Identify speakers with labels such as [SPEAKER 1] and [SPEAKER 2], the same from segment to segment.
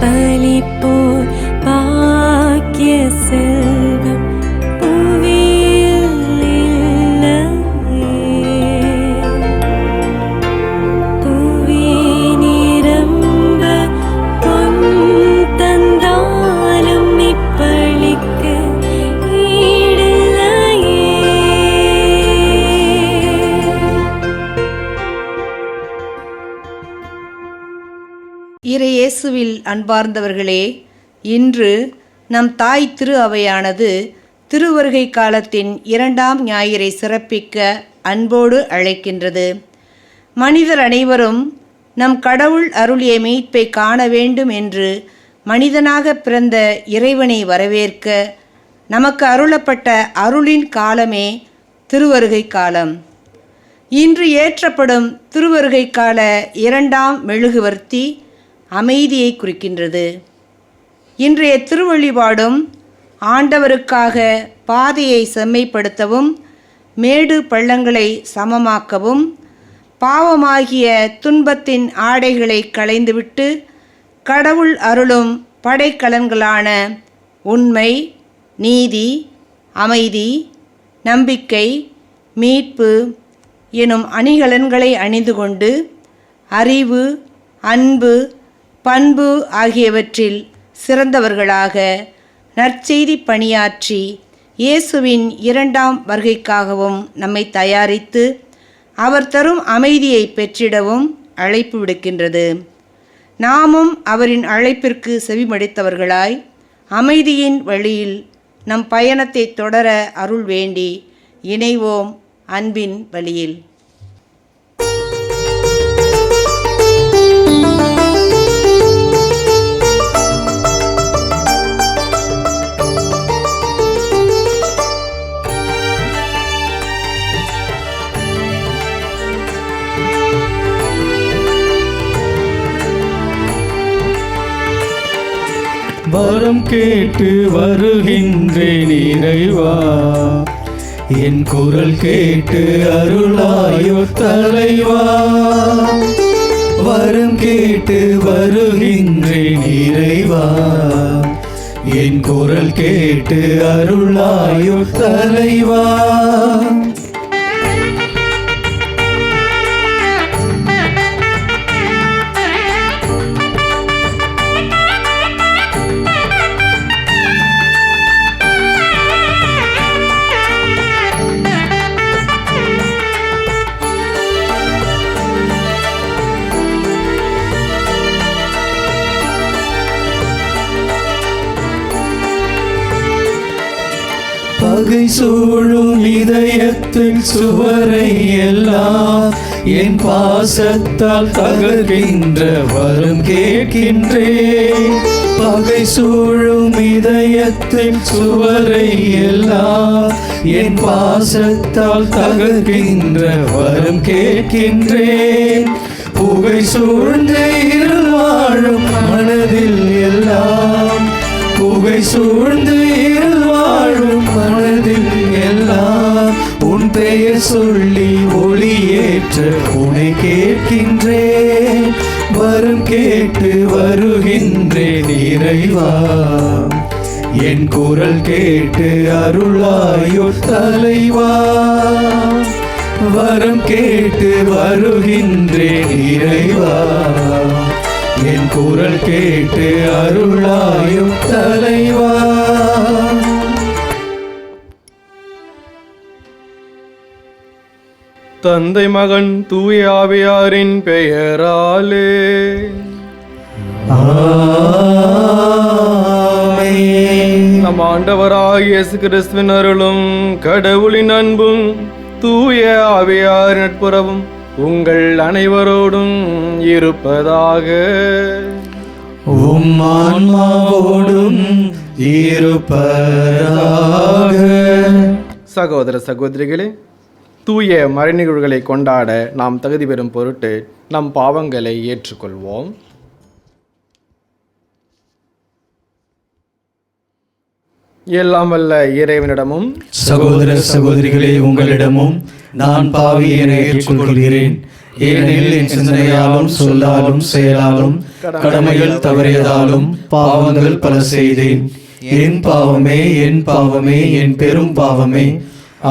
[SPEAKER 1] பலிப்போர் பாக்கிய செல்வம் புவியில் இல்லையே. புவி நிரம்ப பொன் தந்தாலும் இப்பளிக்கு ஈடில்லையே.
[SPEAKER 2] இறையேசுவில் அன்பார்ந்தவர்களே, இன்று நம் தாய் திரு அவையானது திருவருகை காலத்தின் 2ஆம் ஞாயிறை சிறப்பிக்க அன்போடு அழைக்கின்றது. மனிதர் அனைவரும் நம் கடவுள் அருளிய மீட்பை காண வேண்டும் என்று மனிதனாக பிறந்த இறைவனை வரவேற்க நமக்கு அருளப்பட்ட அருளின் காலமே திருவருகை காலம். இன்று ஏற்றப்படும் திருவருகை கால 2ஆம் மெழுகுவர்த்தி அமைதியை குறிக்கின்றது. இன்றைய திருவழிபாடும் ஆண்டவருக்காக பாதையை செம்மைப்படுத்தவும், மேடு பள்ளங்களை சமமாக்கவும், பாவமாகிய துன்பத்தின் ஆடைகளை களைந்துவிட்டு கடவுள் அருளும் படைக்கலன்களான உண்மை, நீதி, அமைதி, நம்பிக்கை, மீட்பு எனும் அணிகலன்களை அணிந்து கொண்டு அறிவு, அன்பு, பண்பு ஆகியவற்றில் சிறந்தவர்களாக நற்செய்தி பணியாற்றி இயேசுவின் 2ஆம் வருகைக்காகவும் நம்மை தயாரித்து அவர் தரும் அமைதியை பெற்றிடவும் அழைப்பு விடுக்கின்றது. நாமும் அவரின் அழைப்பிற்கு செவிமடித்தவர்களாய் அமைதியின் வழியில் நம் பயணத்தை தொடர அருள் வேண்டி இணைவோம் அன்பின் வழியில்.
[SPEAKER 3] வரம் கேட்டு வருகின்றேன் இறைவா, என் குரல் கேட்டு அருளாயோ தலைவா. வரம் கேட்டு வருகின்றேன் இறைவா, என் குரல் கேட்டு அருளாயோ தலைவா. பகை சூழும் இதயத்தில் சுவரை எல்லாம் என் பாசத்தால் தகர்கின்ற வரம் கேட்கின்றேன். பகை சூழும் இதயத்தில் சுவரை எல்லாம் என் பாசத்தால் தகர்கின்ற வரம் கேட்கின்றேன். புகை சூழ்ந்த இருள் வாழும் மனதில் எல்லாம், புகை சூழ்ந்த இருள் வாழும் மனதில் எல்லாம் உன் பெயர் சொல்லி ஒளியேற்ற உன்னை கேட்கின்றேன். வரம் கேட்டு வருகின்றேன் இறைவா, என் குரல் கேட்டு அருளாயோ தலைவா. வரம் கேட்டு வருகின்றேன் இறைவா, என் குரல் கேட்டு அருளாயோ தலைவா.
[SPEAKER 4] தந்தை மகன் தூய ஆவியாரின் பெயராலே நம் ஆண்டவராகிய இயேசு கிறிஸ்துவின் அருளும் கடவுளின் அன்பும் தூய ஆவியார் நட்புறவும் உங்கள் அனைவரோடும் இருப்பதாக.
[SPEAKER 3] உம் ஆன்மாவோடும் இருப்பதாக.
[SPEAKER 4] சகோதர சகோதரிகளே, தூய மறைநிகழ்வுகளை கொண்டாட நாம் தகுதி பெறும் பொருட்டு நம் பாவங்களை ஏற்றுக்கொள்வோம். எல்லாம் வல்ல இறைவனிடமும்
[SPEAKER 3] சகோதர சகோதரிகளே, உங்களிடமும் நான் பாவி என ஏற்றுக்கொள்கிறேன். ஏனெனில் என் சிந்தனையாலும் சொல்லாலும் செயலாலும் கடமைகள் தவறியதாலும் பாவங்கள் பல செய்தேன். என் பாவமே, என் பாவமே, என் பெரும் பாவமே.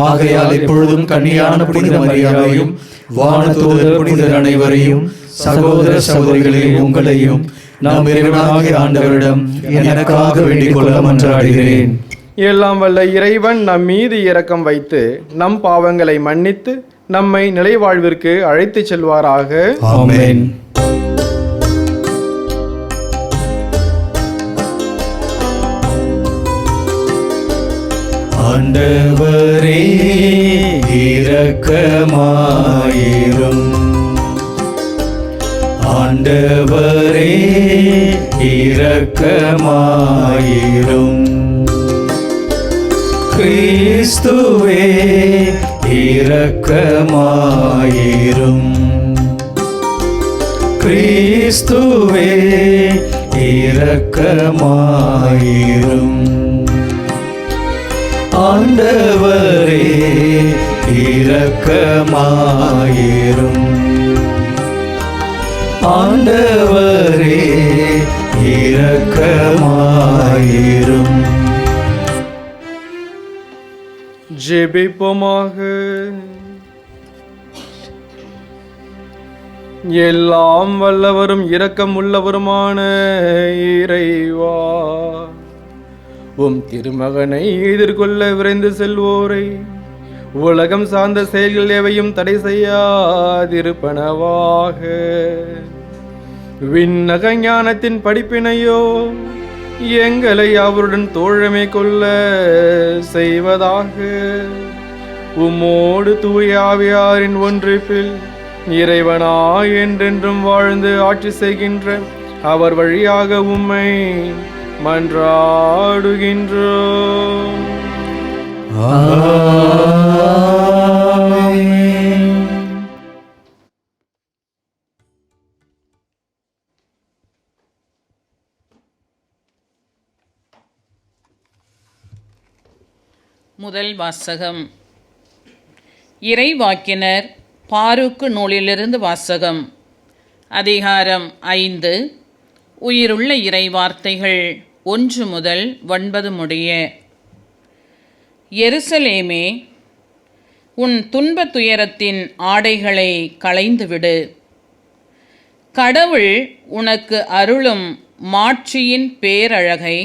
[SPEAKER 3] ஆகையால் எப்பொழுதும் கன்னியான புனித மரியாதையும் வானதூதர் புனிதர் அனைவரையும், சகோதர சகோதரிகளே உங்களையும் நாம் இறைவனாகிய ஆண்டவரிடம் எனக்காக வேண்டிக் கொள்ள மன்றாடுகிறேன்.
[SPEAKER 4] எல்லாம் வல்ல இறைவன் நம் மீது இரக்கம் வைத்து நம் பாவங்களை மன்னித்து நம்மை நிலைவாழ்விற்கு அழைத்துச் செல்வாராக.
[SPEAKER 3] ஆமென். ஆண்டவரே இரக்கமாயிரும். ஆண்டவரே இரக்கமாயிரும். கிறிஸ்துவே இரக்கமாயிரும். கிறிஸ்துவே இரக்கமாயிரும். ஆண்டவரே இரக்கமாயிரும். ஆண்டவரே இரக்கமாயிரும்.
[SPEAKER 4] ஜெபிப்போமாக. எல்லாம் வல்லவரும் இரக்கம் உள்ளவருமான இறைவா, உம் திருமகனை எதிர்கொள்ள விரைந்து செல்வோரை உலகம் சார்ந்த செயல்கள் எவையும் தடை செய்யாதிருப்பனவாக. விண்ணக ஞானத்தின் படிப்பினையோ எங்களை அவருடன் தோழமை கொள்ள செய்வதாக. உம்மோடு தூய ஆவியாரின் ஒன்றிப்பில் இறைவனாய் என்றென்றும் வாழ்ந்து ஆட்சி செய்கின்ற அவர் வழியாக உம்மை மன்றாடுகின்றோம்.
[SPEAKER 5] முதல் வாசகம். இறைவாக்கினர் பாருக்கு நூலிலிருந்து வாசகம். அதிகாரம் 5. உயிருள்ள இறைவார்த்தைகள் 1 முதல் 9 முடிய. எருசலேமே, உன் துன்பத் துயரத்தின் ஆடைகளை களைந்துவிடு. கடவுள் உனக்கு அருளும் மாட்சியின் பேரழகை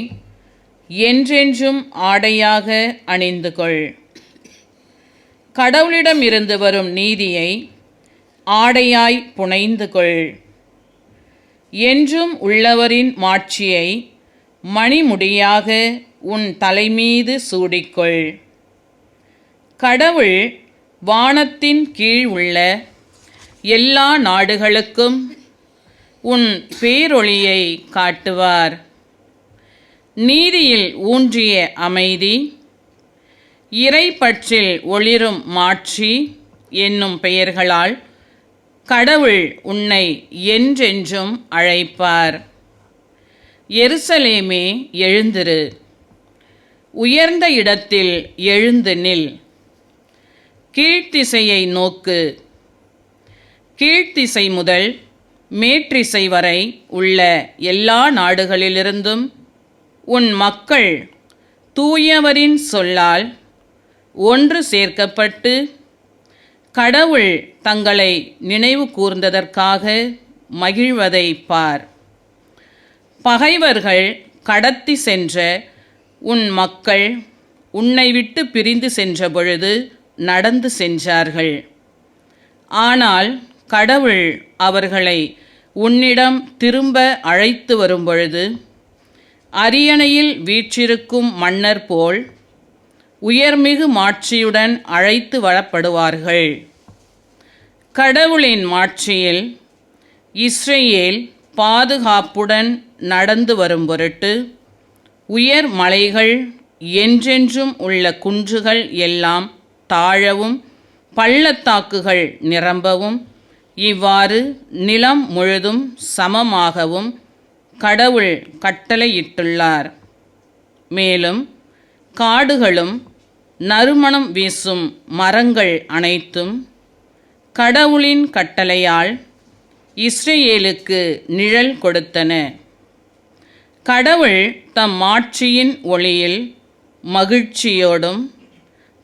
[SPEAKER 5] என்றென்றும் ஆடையாக அணிந்து கொள். கடவுளிடமிருந்து வரும் நீதியை ஆடையாய் புனைந்து கொள். என்றும் உள்ளவரின் மாட்சியை மணிமுடியாக உன் தலைமீது சூடிக்கொள். கடவுள் வானத்தின் கீழ் உள்ள எல்லா நாடுகளுக்கும் உன் பேரொளியை காட்டுவார். நீதியில் ஊன்றிய அமைதி, இறைப்பற்றில் ஒளிரும் மாட்சி என்னும் பெயர்களால் கடவுள் உன்னை என்றென்றும் அழைப்பார். எருசலேமே, எழுந்திரு. உயர்ந்த இடத்தில் எழுந்து நில். கீழ்த்திசையை நோக்கு. கீழ்த்திசை முதல் மேற்றிசை வரை உள்ள எல்லா நாடுகளிலிருந்தும் உன் மக்கள் தூயவரின் சொல்லால் ஒன்று சேர்க்கப்பட்டு கடவுள் தங்களை நினைவு கூர்ந்ததற்காக மகிழ்வதை பார். பகைவர்கள் கடத்தி சென்ற உன் மக்கள் உன்னை விட்டு பிரிந்து சென்ற பொழுது நடந்து சென்றார்கள். ஆனால் கடவுள் அவர்களை உன்னிடம் திரும்ப அழைத்து வரும்பொழுது அரியணையில் வீற்றிருக்கும் மன்னர் போல் உயர்மிகு மாட்சியுடன் அழைத்து வரப்படுவார்கள். கடவுளின் மாட்சியில் இஸ்ரேல் பாதுகாப்புடன் நடந்து வரும் பொருட்டு உயர் மலைகள் என்றென்றும் உள்ள குன்றுகள் எல்லாம் தாழவும் பள்ளத்தாக்குகள் நிரம்பவும் இவ்வாறு நிலம் முழுதும் சமமாகவும் கடவுள் கட்டளையிட்டுள்ளார். மேலும் காடுகளும் நறுமணம் வீசும் மரங்கள் அனைத்தும் கடவுளின் கட்டளையால் இஸ்ரேலுக்கு நிழல் கொடுத்தன. கடவுள் தம் மாட்சியின் ஒளியில் மகிழ்ச்சியோடும்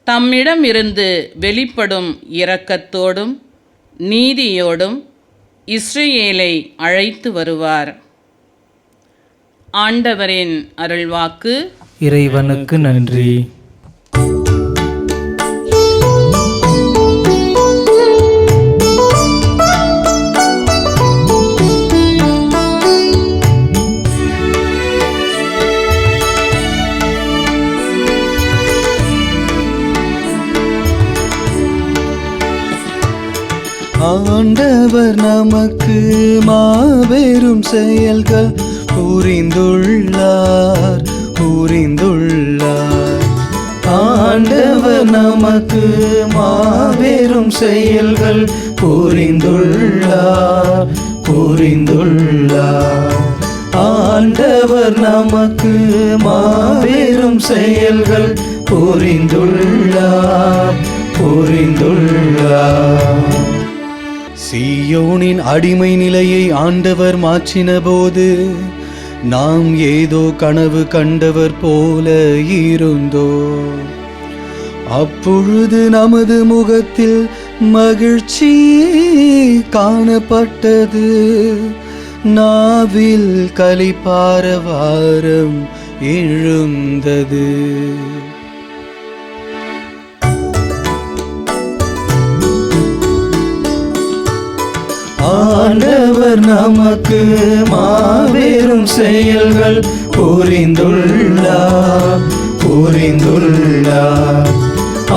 [SPEAKER 5] தம்மிடமிருந்து வெளிப்படும் இரக்கத்தோடும் நீதியோடும் இஸ்ரேலை அழைத்து வருவார். ஆண்டவரின் அருள்வாக்கு.
[SPEAKER 3] இறைவனுக்கு நன்றி. ஆண்டவர் நமக்கு மாபெரும் செயல்கள் புரிந்துள்ளார். ஆண்டவர் நமக்கு மாபெரும் செயல்கள் புரிந்துள்ளார். ஆண்டவர் நமக்கு மாபெரும் செயல்கள் புரிந்துள்ளார். சீயோனின் அடிமை நிலையை ஆண்டவர் மாற்றின போது நாம் ஏதோ கனவு கண்டவர் போல இருந்தோம். அப்பொழுது நமது முகத்தில் மகிழ்ச்சி காணப்பட்டது. நாவில் களிப்பாரவாரம் எழுந்தது. ஆண்டவர் நமக்கு மாபெரும் செயல்கள் புரிந்துள்ளார்.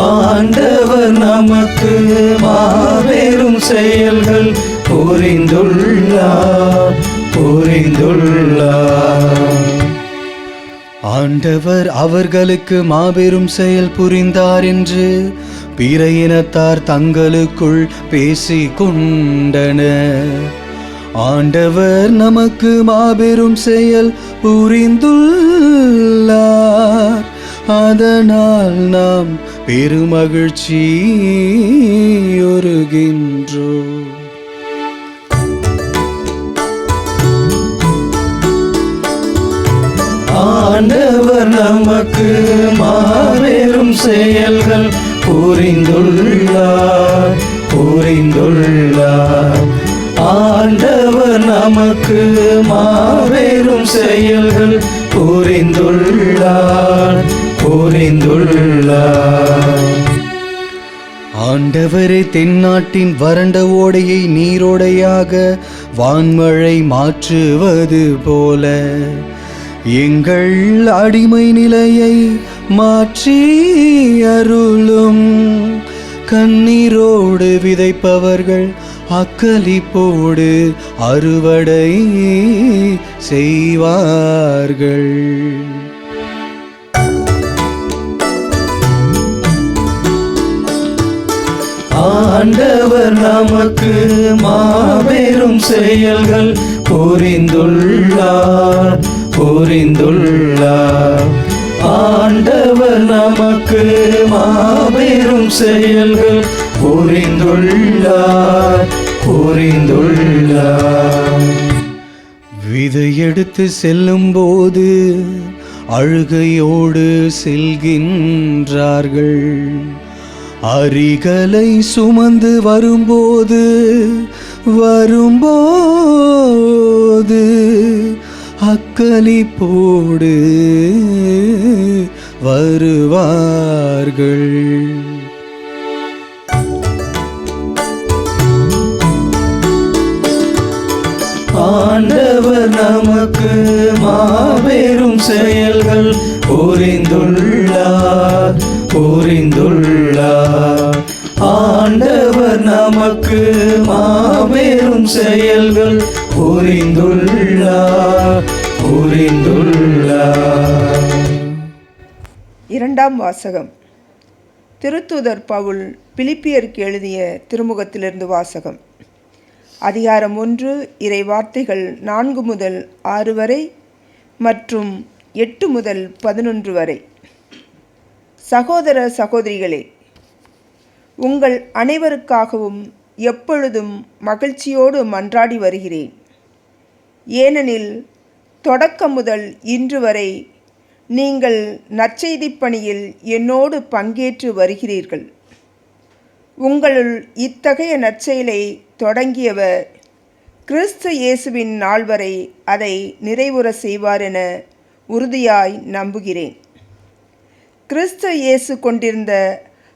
[SPEAKER 3] ஆண்டவர் நமக்கு மாபெரும் செயல்கள் புரிந்துள்ளார். ஆண்டவர் அவர்களுக்கு மாபெரும் செயல் புரிந்தார் என்று பிற இனத்தார் தங்களுக்குள் பேசிக் கொண்டனர். ஆண்டவர் நமக்கு மாபெரும் செயல் புரிந்துள்ளார். அதனால் நாம் பெருமகிழ்ச்சியுறுகின்றோம். ஆண்டவர் நமக்கு மாபெரும் செயல்கள் புரிந்துள்ளார். ஆண்டவர் நமக்கு மாபெரும் செயல்கள் புரிந்துள்ளார். ஆண்டவரே, தென்னாட்டின் வறண்ட ஓடையை நீரோடையாக வான்மழை மாற்றுவது போல எங்கள் அடிமை நிலையை மாற்றி அருளும். கண்ணீரோடு விதைப்பவர்கள் அக்களிப்போடு அறுவடை செய்வார்கள். ஆண்டவர் நமக்கு மாபெரும் செயல்கள் புரிந்துள்ளார். ஆண்டவர் நமக்கு மாபெரும் செயல்கள் புரிந்துள்ளார். விதை எடுத்து செல்லும் போது அழுகையோடு செல்கின்றார்கள். அரிகளை சுமந்து வரும்போது அக்களிப்போடு வருவார்கள். ஆண்டவர் நமக்கு மாபெரும் செயல்கள் புரிந்துள்ளார். ஆண்டவர் நமக்கு மாபெரும் செயல்கள் புரிந்துள்ளார்.
[SPEAKER 6] இரண்டாம் வாசகம். திருத்தூதர் பவுல் பிலிப்பியருக்கு எழுதிய திருமுகத்திலிருந்து வாசகம். அதிகாரம் 1, இறை வார்த்தைகள் 4 முதல் 6 வரை மற்றும் 8 முதல் 11 வரை. சகோதர சகோதரிகளே, உங்கள் அனைவருக்காகவும் எப்பொழுதும் மகிழ்ச்சியோடு மன்றாடி வருகிறேன். ஏனெனில் தொடக்கம் முதல் இன்று வரை நீங்கள் நற்செய்தி பணியில் என்னோடு பங்கேற்று வருகிறீர்கள். உங்களுள் இத்தகைய நற்செயலை தொடங்கியவர் கிறிஸ்து இயேசுவின் நாள் வரை அதை நிறைவுற செய்வார் என உறுதியாய் நம்புகிறேன். கிறிஸ்து இயேசு கொண்டிருந்த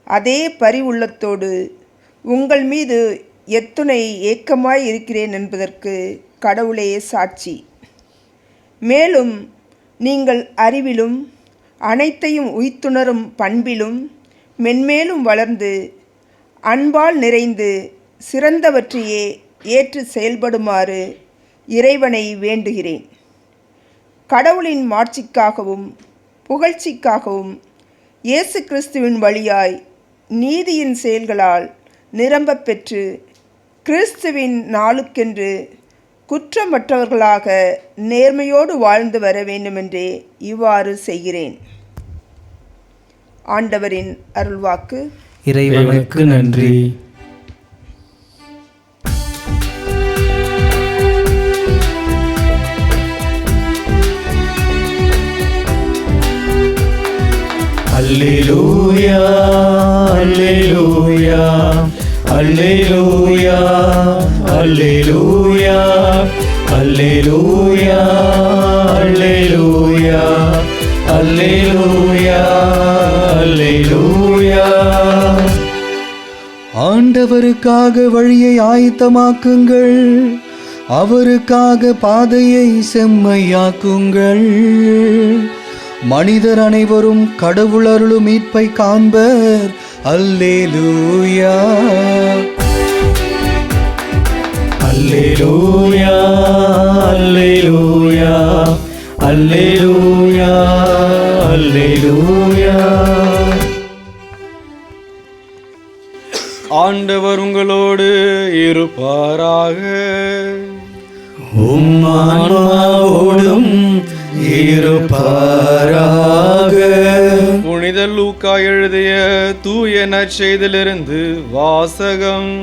[SPEAKER 6] அதே பரிவுள்ளத்தோடு உங்கள் மீது எத்துணை ஏக்கமாய் இருக்கிறேன் என்பதற்கு கடவுளே சாட்சி. மேலும் நீங்கள் அறிவிலும் அனைத்தையும் உய்த்துணரும் பண்பிலும் மென்மேலும் வளர்ந்து அன்பால் நிறைந்து சிறந்தவற்றையே ஏற்று செயல்படுமாறு இறைவனை வேண்டுகிறேன். கடவுளின் மாட்சிக்காகவும் புகழ்ச்சிக்காகவும் இயேசு கிறிஸ்துவின் வழியாய் நீதியின் செயல்களால் நிரம்பப் பெற்று கிறிஸ்துவின் நாளுக்கென்று குற்றமற்றவர்களாக நேர்மையோடு வாழ்ந்து வர வேண்டுமென்றே இவ்வாறு செய்கிறேன். ஆண்டவரின் அருள்வாக்கு.
[SPEAKER 3] இறைவனுக்கு நன்றி. அல்லேலூயா, அல்லேலூயா, அல்லேலூயா, அல்லேலூயா, அல்லேலூயா, அல்லேலூயா, அல்லேலூயா, அல்லேலூயா. ஆண்டவருக்காக வழியை ஆயத்தமாக்குங்கள், அவருக்காக பாதையை செம்மையாக்குங்கள். மனிதர் அனைவரும் கடவுள் அருளும் மீட்பை காண்பர். அல்லேலூயா, அல்லேலூயா, அல்லேலூயா, அல்லேலூயா, அல்லேலூயா.
[SPEAKER 4] ஆண்டவர் உங்களோடு இருப்பாராக.
[SPEAKER 3] உம் ஆன்மாவோடும் இருப்பாராக.
[SPEAKER 4] புனித லூக்கா எழுதிய தூய நற்செய்தியிலிருந்து வாசகம்.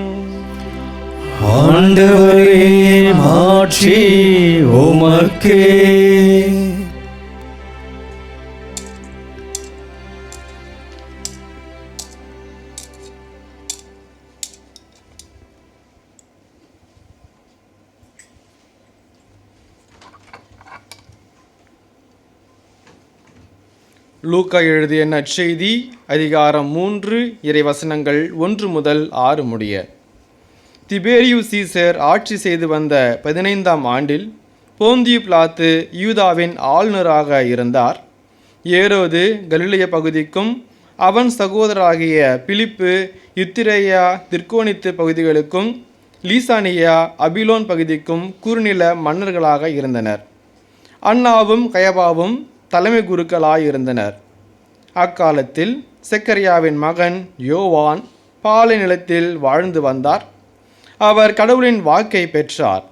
[SPEAKER 3] ஆண்டவரே, மாட்சி உமக்கே.
[SPEAKER 4] லூக்கா எழுதிய நற்செய்தி அதிகாரம் 3 இறைவசனங்கள் 1 முதல் 6 முடிய. திபேரியு சீசர் ஆட்சி செய்து வந்த 15ஆம் ஆண்டில் போந்தியு பிலாத்து யூதாவின் ஆளுநராக இருந்தார். ஏரோது கலிலேய பகுதிக்கும் அவன் சகோதரராகிய பிலிப்பு யுத்திரேயா திர்கோனித்து பகுதிகளுக்கும் லீசானியா அபிலோன் பகுதிக்கும் குறுநில மன்னர்களாக இருந்தனர். அன்னாவும் கயபாவும் தலைமை குருக்களாயிருந்தனர். அக்காலத்தில் செக்கரியாவின் மகன் யோவான் பாலை நிலத்தில் வாழ்ந்து வந்தார். அவர் கடவுளின் வாக்கை பெற்றார்.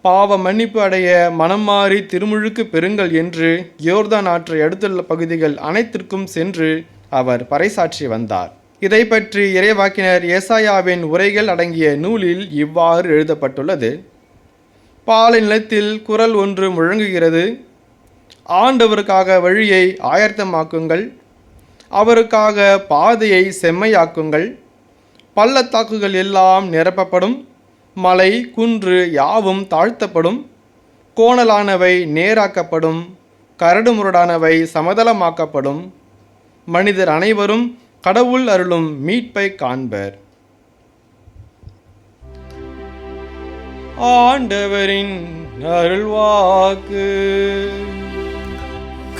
[SPEAKER 4] பாவ மன்னிப்பு அடைய மனம் மாறி திருமுழுக்கு பெறுங்கள் என்று யோர்தான் ஆற்றை அடுத்துள்ள பகுதிகள் அனைத்திற்கும் சென்று அவர் பறைசாற்றி வந்தார். இதை பற்றி இறைவாக்கினர் ஏசாயாவின் உரைகள் அடங்கிய நூலில் இவ்வாறு எழுதப்பட்டுள்ளது. பாலை நிலத்தில் குரல் ஒன்று முழங்குகிறது, ஆண்டவருக்காக வழியை ஆயத்தமாக்குங்கள், அவருக்காக பாதையை செம்மையாக்குங்கள். பள்ளத்தாக்குகள் எல்லாம் நிரப்பப்படும், மலை குன்று யாவும் தாழ்த்தப்படும், கோணலானவை நேராக்கப்படும், கரடுமுரடானவை சமதளமாக்கப்படும். மனிதர் அனைவரும் கடவுள் அருளும் மீட்பை காண்பர். ஆண்டவரின் அருள்வாக்கு.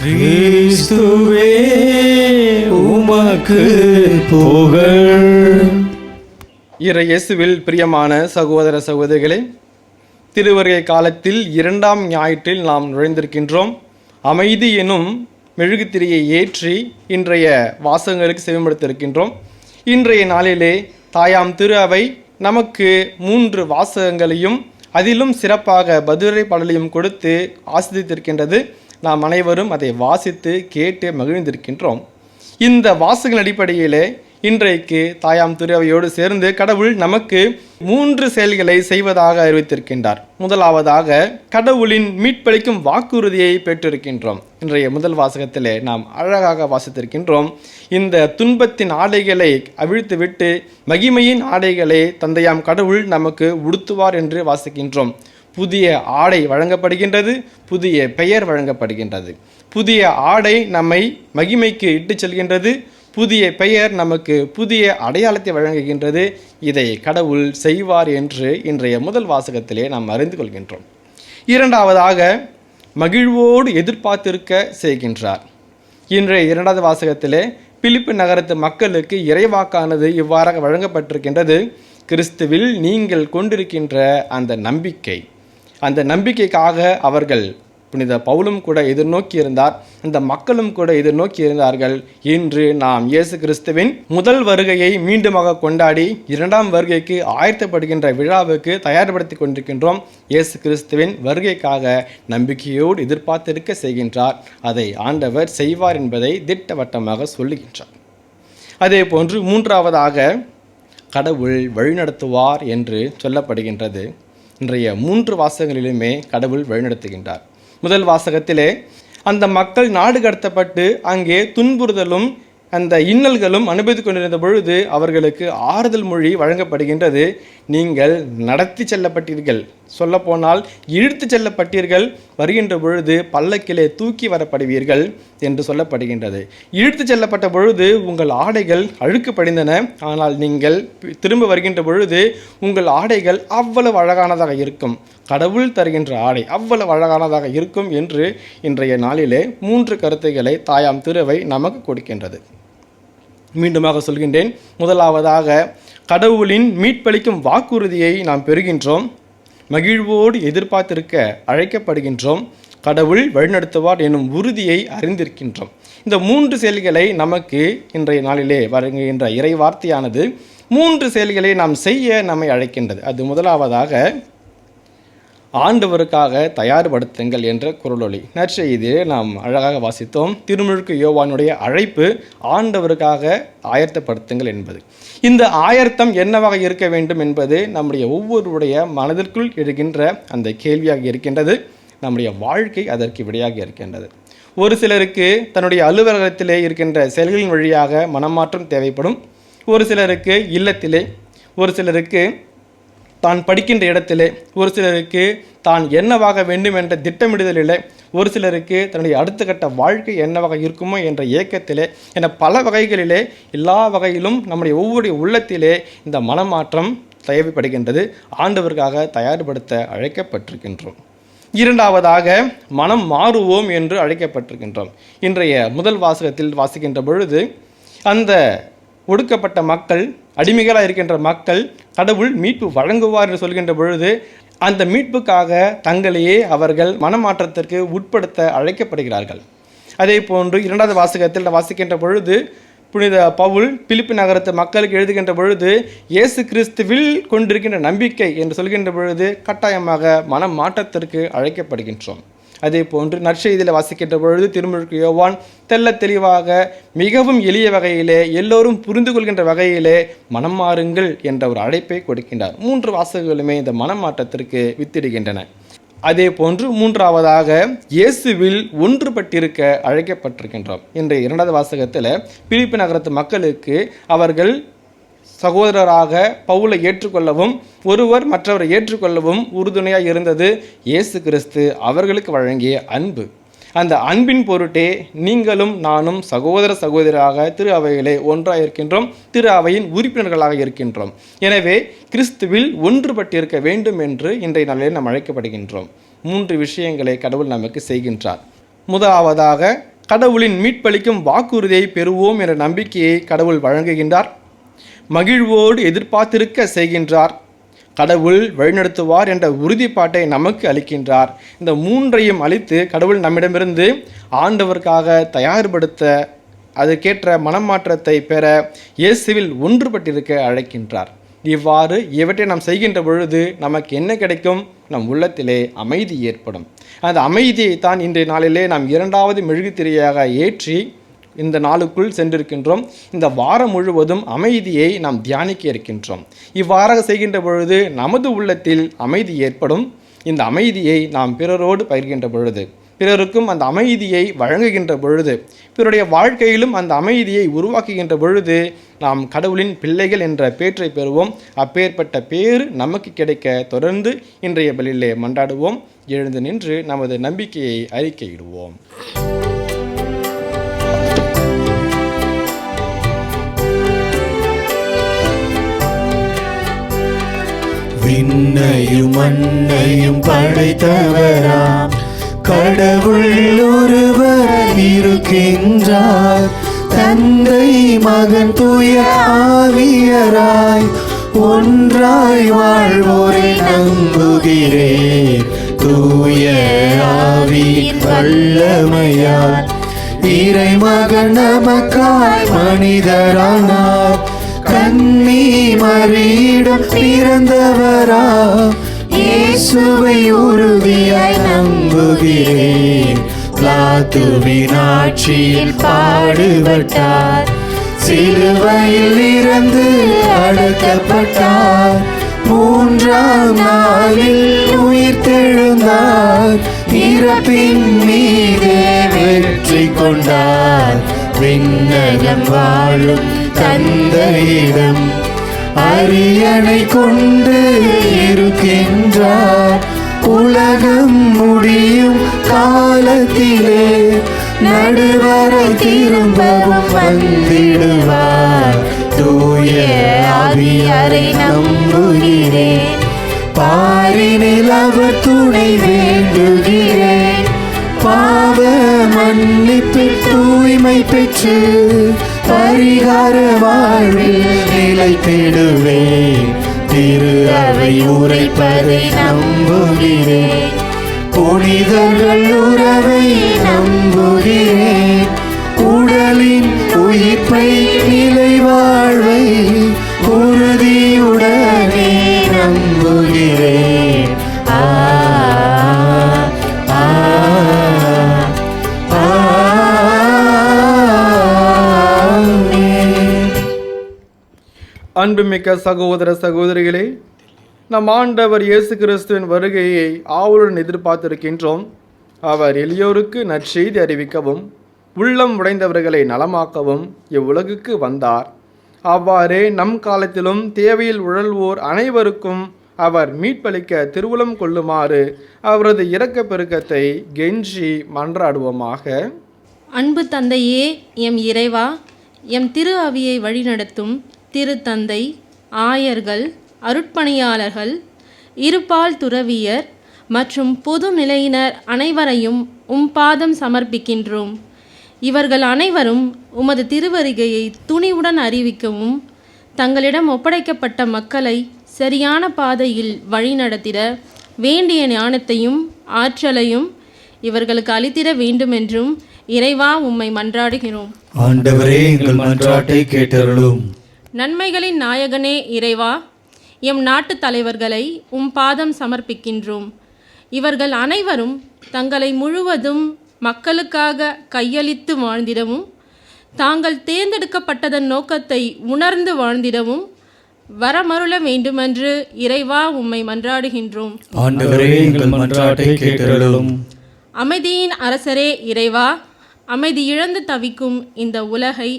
[SPEAKER 3] கிறிஸ்துவே உமக்கு புகழ்.
[SPEAKER 4] இயேசுவில் பிரியமான சகோதர சகோதரிகளே, திருவருகை காலத்தில் 2ஆம் ஞாயிற்றில் நாம் நுழைந்திருக்கின்றோம். அமைதி எனும் மெழுகுத்திரியை ஏற்றி இன்றைய வாசகங்களுக்கு செவிமடுத்திருக்கின்றோம். இன்றைய நாளிலே தாயாம் திரு அவை நமக்கு 3 வாசகங்களையும் அதிலும் சிறப்பாக பதிலுரை பாடலையும் கொடுத்து ஆசிரியத்திருக்கின்றது. நாம் அனைவரும் அதை வாசித்து கேட்டு மகிழ்ந்திருக்கின்றோம். இந்த வாசகங்களின் அடிப்படையிலே இன்றைக்கு தாயாம் திருவையோடு சேர்ந்து கடவுள் நமக்கு 3 செயல்களை செய்வதாக அறிவித்திருக்கின்றார். முதலாவதாக கடவுளின் மீட்பளிக்கும் வாக்குறுதியை பெற்றிருக்கின்றோம். இன்றைய முதல் வாசகத்திலே நாம் அழகாக வாசித்திருக்கின்றோம். இந்த துன்பத்தின் ஆடைகளை அவிழ்த்துவிட்டு மகிமையின் ஆடைகளை தந்தையாம் கடவுள் நமக்கு உடுத்துவார் என்று வாசிக்கின்றோம். புதிய ஆடை வழங்கப்படுகின்றது, புதிய பெயர் வழங்கப்படுகின்றது. புதிய ஆடை நம்மை மகிமைக்கு இட்டு செல்கின்றது, புதிய பெயர் நமக்கு புதிய அடையாளத்தை வழங்குகின்றது. இதை கடவுள் செய்வார் என்று இன்றைய முதல் வாசகத்திலே நாம் அறிந்து கொள்கின்றோம். இரண்டாவதாக மகிழ்வோடு எதிர்பார்த்திருக்க செய்கின்றார். இன்றைய இரண்டாவது வாசகத்திலே பிலிப்பு நகரத்து மக்களுக்கு இறைவாக்கானது இவ்வாறாக வழங்கப்பட்டிருக்கின்றது. கிறிஸ்துவில் நீங்கள் கொண்டிருக்கின்ற அந்த நம்பிக்கை, அந்த நம்பிக்கைக்காக அவர்கள் புனித பவுலும் கூட எதிர்நோக்கி இருந்தார், அந்த மக்களும் கூட எதிர்நோக்கி இருந்தார்கள். இன்று நாம் இயேசு கிறிஸ்துவின் முதல் வருகையை மீண்டுமாக கொண்டாடி இரண்டாம் வருகைக்கு ஆயத்தப்படுகின்ற விழாவுக்கு தயார்படுத்தி கொண்டிருக்கின்றோம். இயேசு கிறிஸ்துவின் வருகைக்காக நம்பிக்கையோடு எதிர்பார்த்திருக்க செய்கின்றார். அதை ஆண்டவர் செய்வார் என்பதை திட்டவட்டமாக சொல்லுகின்றார். அதே போன்று மூன்றாவதாக கடவுள் வழிநடத்துவார் என்று சொல்லப்படுகின்றது. இன்றைய 3 வாசகங்களிலுமே கடவுள் வழிநடத்துகின்றார். முதல் வாசகத்திலே அந்த மக்கள் நாடு கடத்தப்பட்டு அங்கே துன்புறுதலும் அந்த இன்னல்களும் அனுபவித்துக் கொண்டிருந்த பொழுது அவர்களுக்கு ஆறுதல் மொழி வழங்கப்படுகின்றது. நீங்கள் நடத்தி செல்லப்பட்டீர்கள், சொல்லப்போனால் இழுத்து செல்லப்பட்டீர்கள், வருகின்ற பொழுது பல்லக்கிலே தூக்கி வரப்படுவீர்கள் என்று சொல்லப்படுகின்றது. இழுத்து செல்லப்பட்ட பொழுது உங்கள் ஆடைகள் அழுக்கு படிந்தன, ஆனால் நீங்கள் திரும்ப வருகின்ற பொழுது உங்கள் ஆடைகள் அவ்வளவு அழகானதாக இருக்கும். கடவுள் தருகின்ற ஆடை அவ்வளவு அழகானதாக இருக்கும் என்று இன்றைய நாளிலே 3 கருத்துக்களை தாயாம் திருவை நமக்கு கொடுக்கின்றது. மீண்டுமாக சொல்கின்றேன். முதலாவதாக கடவுளின் மீட்பளிக்கும் வாக்குறுதியை நாம் பெறுகின்றோம். மகிழ்வோடு எதிர்பார்த்திருக்க அழைக்கப்படுகின்றோம். கடவுள் வழிநடத்துவார் எனும் உறுதியை அறிந்திருக்கின்றோம். இந்த 3 செயல்களை நமக்கு இன்றைய நாளிலே வருகின்ற இறை வார்த்தையானது 3 செயல்களை நாம் செய்ய நம்மை அழைக்கின்றது. அது முதலாவதாக ஆண்டவருக்காக தயார்படுத்துங்கள் என்ற குரலொலி. நற்செய்தியை நாம் அழகாக வாசித்தோம். திருமுழுக்கு யோவானுடைய அழைப்பு ஆண்டவருக்காக ஆயத்தப்படுத்துங்கள் என்பது. இந்த ஆயத்தம் என்னவாக இருக்க வேண்டும் என்பது நம்முடைய ஒவ்வொருடைய மனதிற்குள் எழுகின்ற அந்த கேள்வியாக இருக்கின்றது. நம்முடைய வாழ்க்கை அதற்கு விடையாக இருக்கின்றது. ஒரு சிலருக்கு தன்னுடைய அலுவலகத்திலே இருக்கின்ற செயல்களின் வழியாக மனமாற்றம் தேவைப்படும். ஒரு சிலருக்கு இல்லத்திலே, ஒரு சிலருக்கு தான் படிக்கின்ற இடத்திலே, ஒரு சிலருக்கு தான் என்னவாக வேண்டும் என்ற திட்டமிடுதலிலே, ஒரு சிலருக்கு தன்னுடைய அடுத்த கட்ட வாழ்க்கை என்னவாக இருக்குமோ என்ற ஏக்கத்திலே என பல வகைகளிலே எல்லா வகையிலும் நம்முடைய ஒவ்வொரு உள்ளத்திலே இந்த மனமாற்றம் தேவைப்படுகின்றது. ஆண்டவருக்காக தயார்படுத்த அழைக்கப்பட்டிருக்கின்றோம். இரண்டாவதாக மனம் மாறுவோம் என்று அழைக்கப்பட்டிருக்கின்றோம். இன்றைய முதல் வாசகத்தில் வாசிக்கின்ற பொழுது அந்த ஒடுக்கப்பட்ட மக்கள், அடிமைகளாக இருக்கின்ற மக்கள் கடவுள் மீட்பு வழங்குவார் என்று சொல்கின்ற பொழுது அந்த மீட்புக்காக தங்களையே அவர்கள் மனமாற்றத்திற்கு உட்படுத்த அழைக்கப்படுகிறார்கள். அதே போன்று இரண்டாவது வாசகத்தில் வாசிக்கின்ற பொழுது புனித பவுல் பிலிப்பு நகரத்து மக்களுக்கு எழுதுகின்ற பொழுது இயேசு கிறிஸ்துவில் கொண்டிருக்கின்ற நம்பிக்கை என்று சொல்கின்ற பொழுது கட்டாயமாக மனம் மாற்றத்திற்கு அழைக்கப்படுகின்றோம். அதே போன்று நற்செய்தியில் வாசிக்கின்ற பொழுது திருமுழுக்கு யோவான் தெல்ல தெளிவாக மிகவும் எளிய வகையிலே எல்லோரும் புரிந்து கொள்கின்ற வகையிலே மனம் மாறுங்கள் என்ற ஒரு அழைப்பை கொடுக்கின்றார். 3 வாசகங்களுமே இந்த மனமாற்றத்திற்கு வித்திடுகின்றன. அதே போன்று மூன்றாவதாக இயேசுவில் ஒன்றுபட்டிருக்க அழைக்கப்பட்டிருக்கின்றோம். இன்றைய இரண்டாவது வாசகத்தில் பிலிப்பு நகரத்து மக்களுக்கு அவர்கள் சகோதரராக பவுலை ஏற்றுக்கொள்ளவும் ஒருவர் மற்றவரை ஏற்றுக்கொள்ளவும் உறுதுணையாக இருந்தது இயேசு கிறிஸ்து அவர்களுக்கு வழங்கிய அன்பு. அந்த அன்பின் பொருட்டே நீங்களும் நானும் சகோதர சகோதரியாக திரு அவையிலே ஒன்றாக இருக்கின்றோம், திரு அவையின் உறுப்பினர்களாக இருக்கின்றோம். எனவே கிறிஸ்துவில் ஒன்றுபட்டிருக்க வேண்டும் என்று இன்றைய நாளில் நாம் அழைக்கப்படுகின்றோம். 3 விஷயங்களை கடவுள் நமக்கு செய்கின்றார். முதலாவதாக கடவுளின் மீட்பளிக்கும் வாக்குறுதியை பெறுவோம் என்ற நம்பிக்கையை கடவுள் வழங்குகின்றார். மகிழ்வோடு எதிர்பார்த்திருக்க செய்கின்றார். கடவுள் வழிநடத்துவார் என்ற உறுதிப்பாட்டை நமக்கு அளிக்கின்றார். இந்த 3ஐயும் அளித்து கடவுள் நம்மிடமிருந்து ஆண்டவருக்காக தயார்படுத்த அதற்கேற்ற மனமாற்றத்தை பெற இயேசுவில் ஒன்றுபட்டிருக்க அழைக்கின்றார். இவ்வாறு இவற்றை நாம் செய்கின்ற பொழுது நமக்கு என்ன கிடைக்கும்? நம் உள்ளத்திலே அமைதி ஏற்படும். அந்த அமைதியை தான் இன்றைய நாளிலே நாம் 2வது மெழுகுத்திரையாக ஏற்றி இந்த நாளுக்குள் சென்றிருக்கின்றோம். இந்த வாரம் முழுவதும் அமைதியை நாம் தியானிக்க இருக்கின்றோம். இவ்வாறாக செய்கின்ற பொழுது நமது உள்ளத்தில் அமைதி ஏற்படும். இந்த அமைதியை நாம் பிறரோடு பகிர்கின்ற பொழுது, பிறருக்கும் அந்த அமைதியை வழங்குகின்ற பொழுது, பிறருடைய வாழ்க்கையிலும் அந்த அமைதியை உருவாக்குகின்ற பொழுது நாம் கடவுளின் பிள்ளைகள் என்ற பேற்றை பெறுவோம். அப்பேற்பட்ட பேறு நமக்கு கிடைக்க தொடர்ந்து இன்றைய பலியிலே மன்றாடுவோம். எழுந்து நின்று நமது நம்பிக்கையை அறிக்கையிடுவோம்.
[SPEAKER 3] விண்ணையும் மண்ணையும் படைத்தவராம் கடவுள் ஒருவர் இருக்கின்றார். தந்தை மகன் தூய ஆவியராய் ஒன்றாய் வாழ்வோரை நம்புகிறேன். தூய ஆவியின் வல்லமையால் இறைமகன் நமக்காய் மனிதரானார். கன்னி மரியிடம் பிறந்தவரா இயேசுவை உறுதியாய் நம்புகிறேன். பிலாத்துவின் ஆட்சியில் பாடுபட்டார், சிலுவையில் இறந்து அடக்கப்பட்டார். 3ஆம் நாளில் உயிர்த்தெழுந்தார், இறப்பின் மீதே வெற்றி கொண்டார். விண்ணகம் வாழும் தந்தையிடம் அரியணை கொண்டு இருக்கின்றார். உலகம் முடியும் காலத்திலே நடுவரை திரும்பவும் வந்திடுவார். தூய ஆவியாரை நம்புகிறேன், பாரினில் அவர் துணை வேண்டுகிறேன். பாவ மன்னிப்பு தூய்மை பெற்று பரிகார வாழ்வில் நிலைத்திடுவேன். திரு அவை உரைப்பதை நம்புகிறேன், புனிதர்கள் உறவை நம்புகிறேன். உடலின் உயிர்ப்பை நிலை வாழ்வை உறுதியுடனே நம்புகிறேன்.
[SPEAKER 4] அன்புமிக்க சகோதர சகோதரிகளே, நம் ஆண்டவர் இயேசு கிறிஸ்துவின் வருகையை ஆவலுடன் எதிர்பார்த்திருக்கின்றோம். அவர் எளியோருக்கு நற்செய்தி அறிவிக்கவும் உள்ளம் உடைந்தவர்களை நலமாக்கவும் இவ்வுலகுக்கு வந்தார். அவ்வாறே நம் காலத்திலும் தேவையில் உழல்வோர் அனைவருக்கும் அவர் மீட்பளிக்க திருவுளம் கொள்ளுமாறு அவரது இரக்க பெருக்கத்தை கெஞ்சி மன்றாடுவோமாக.
[SPEAKER 7] அன்பு தந்தையே, எம் இறைவா, எம் திரு அவியை வழிநடத்தும் திருத்தந்தை, ஆயர்கள், அருட்பணியாளர்கள், இருபால் துறவியர் மற்றும் பொது நிலையினர் அனைவரையும் பாதம் சமர்ப்பிக்கின்றோம். இவர்கள் அனைவரும் உமது திருவருகையை துணிவுடன் அறிவிக்கவும் தங்களிடம் ஒப்படைக்கப்பட்ட மக்களை சரியான பாதையில் வழிநடத்திட வேண்டிய ஞானத்தையும் ஆற்றலையும் இவர்களுக்கு அளித்திட வேண்டுமென்றும் இறைவா உம்மை மன்றாடுகிறோம்.
[SPEAKER 3] ஆண்டவரே, எங்கள் மன்றாட்டை கேட்டருளும்.
[SPEAKER 7] நன்மைகளின் நாயகனே இறைவா, எம் நாட்டு தலைவர்களை பாதம் சமர்ப்பிக்கின்றோம். இவர்கள் அனைவரும் தங்களை முழுவதும் மக்களுக்காக கையளித்து வாழ்ந்திடவும் தாங்கள் தேர்ந்தெடுக்கப்பட்டதன் நோக்கத்தை உணர்ந்து வாழ்ந்திடவும் வரமருள வேண்டுமென்று இறைவா உம்மை மன்றாடுகின்றோம்.
[SPEAKER 3] ஆண்டவரே, எங்கள் மன்றாட்டை கேட்டருளும்.
[SPEAKER 7] அமைதியின் அரசரே இறைவா, அமைதி இழந்து தவிக்கும் இந்த உலகை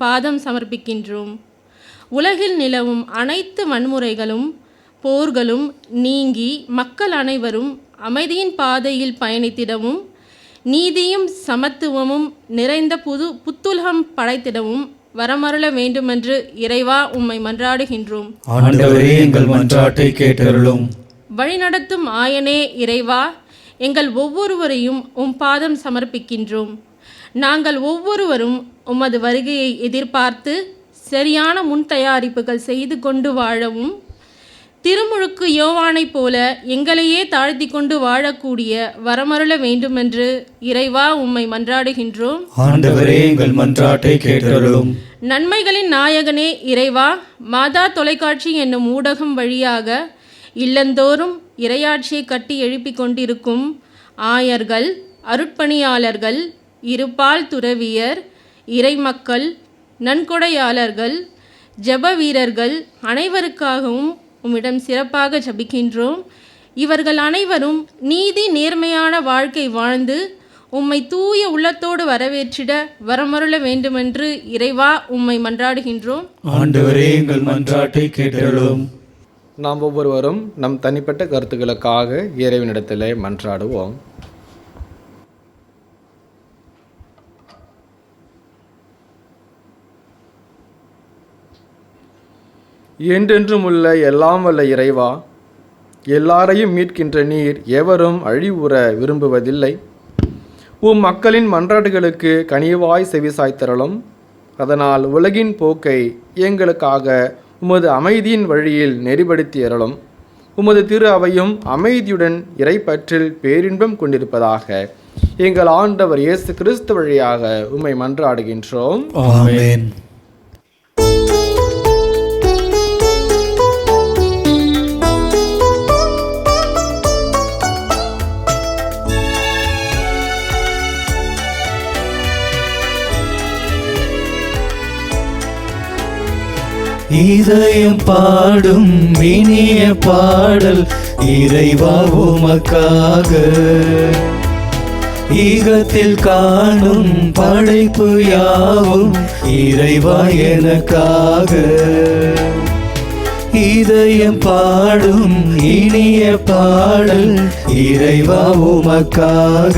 [SPEAKER 7] பாதம் சமர்ப்பிக்கின்றோம். உலகில் நிலவும் அனைத்து வன்முறைகளும் போர்களும் நீங்கி மக்கள் அனைவரும் அமைதியின் பாதையில் பயணித்திடவும் நீதியும் சமத்துவமும் நிறைந்த புத்துலகம் படைத்திடவும் வரமருள வேண்டுமென்று இறைவா உம்மை மன்றாடுகின்றோம்.
[SPEAKER 3] ஆண்டவரே, எங்கள் மன்றாட்டை கேட்டருளும்.
[SPEAKER 7] வழிநடத்தும் ஆயனே இறைவா, எங்கள் ஒவ்வொருவரையும் பாதம் சமர்ப்பிக்கின்றோம். நாங்கள் ஒவ்வொருவரும் உமது வருகையை எதிர்பார்த்து சரியான முன் தயாரிப்புகள் செய்து கொண்டு வாழவும் திருமுழுக்கு யோவானைப் போல எங்களையே தாழ்த்தி கொண்டு வாழக்கூடிய வரமருள வேண்டுமென்று இறைவா உம்மை மன்றாடுகின்றோம்.
[SPEAKER 3] ஆண்டவரே எங்கள் மன்றாட்டை கேட்டருளும்.
[SPEAKER 7] நன்மைகளின் நாயகனே இறைவா, மாதா தொலைக்காட்சி என்னும் ஊடகம் வழியாக இல்லந்தோறும் இறையாட்சியை கட்டி எழுப்பிக் கொண்டிருக்கும் ஆயர்கள், அருட்பணியாளர்கள், இருபால் துறவியர், இறைமக்கள், நன்கொடையாளர்கள், ஜெப வீரர்கள் அனைவருக்காகவும் உம்மிடம் சிறப்பாக ஜபிக்கின்றோம். இவர்கள் அனைவரும் நீதி நேர்மையான வாழ்க்கை வாழ்ந்து உம்மை தூய உள்ளத்தோடு வரவேற்றிட வரமருள வேண்டுமென்று இறைவா உம்மை மன்றாடுகின்றோம்.
[SPEAKER 3] ஆண்டவரே எங்கள் மன்றாட்டை கேட்டருளும்.
[SPEAKER 4] நாம் ஒவ்வொருவரும் நம் தனிப்பட்ட கருத்துக்களுக்காக இறைவனிடத்திலே மன்றாடுவோம். என்றென்றும் உள்ள எல்லாம் வல்ல இறைவா, எல்லாரையும் மீட்கின்ற நீர் எவரும் அழிவுற விரும்புவதில்லை. உம் மக்களின் மன்றாட்டுகளுக்கு கனிவாய் செவிசாய்த்தரலும். அதனால் உலகின் போக்கை எங்களுக்காக உமது அமைதியின் வழியில் நெறிப்படுத்தி அருளும். உமது திரு அவையும் அமைதியுடன் இறைப்பற்றில் பேரின்பம் கொண்டிருப்பதாக எங்கள் ஆண்டவர் இயேசு கிறிஸ்து வழியாக உம்மை மன்றாடுகின்றோம்.
[SPEAKER 3] ஆமென். இதயம் பாடும் இனிய பாடல் இறைவா உமக்காக. ஈகத்தில் காணும் படைப்பு யாவும் இறைவா எனக்காக. இதயம் பாடும் இனிய பாடல் இறைவா உமக்காக.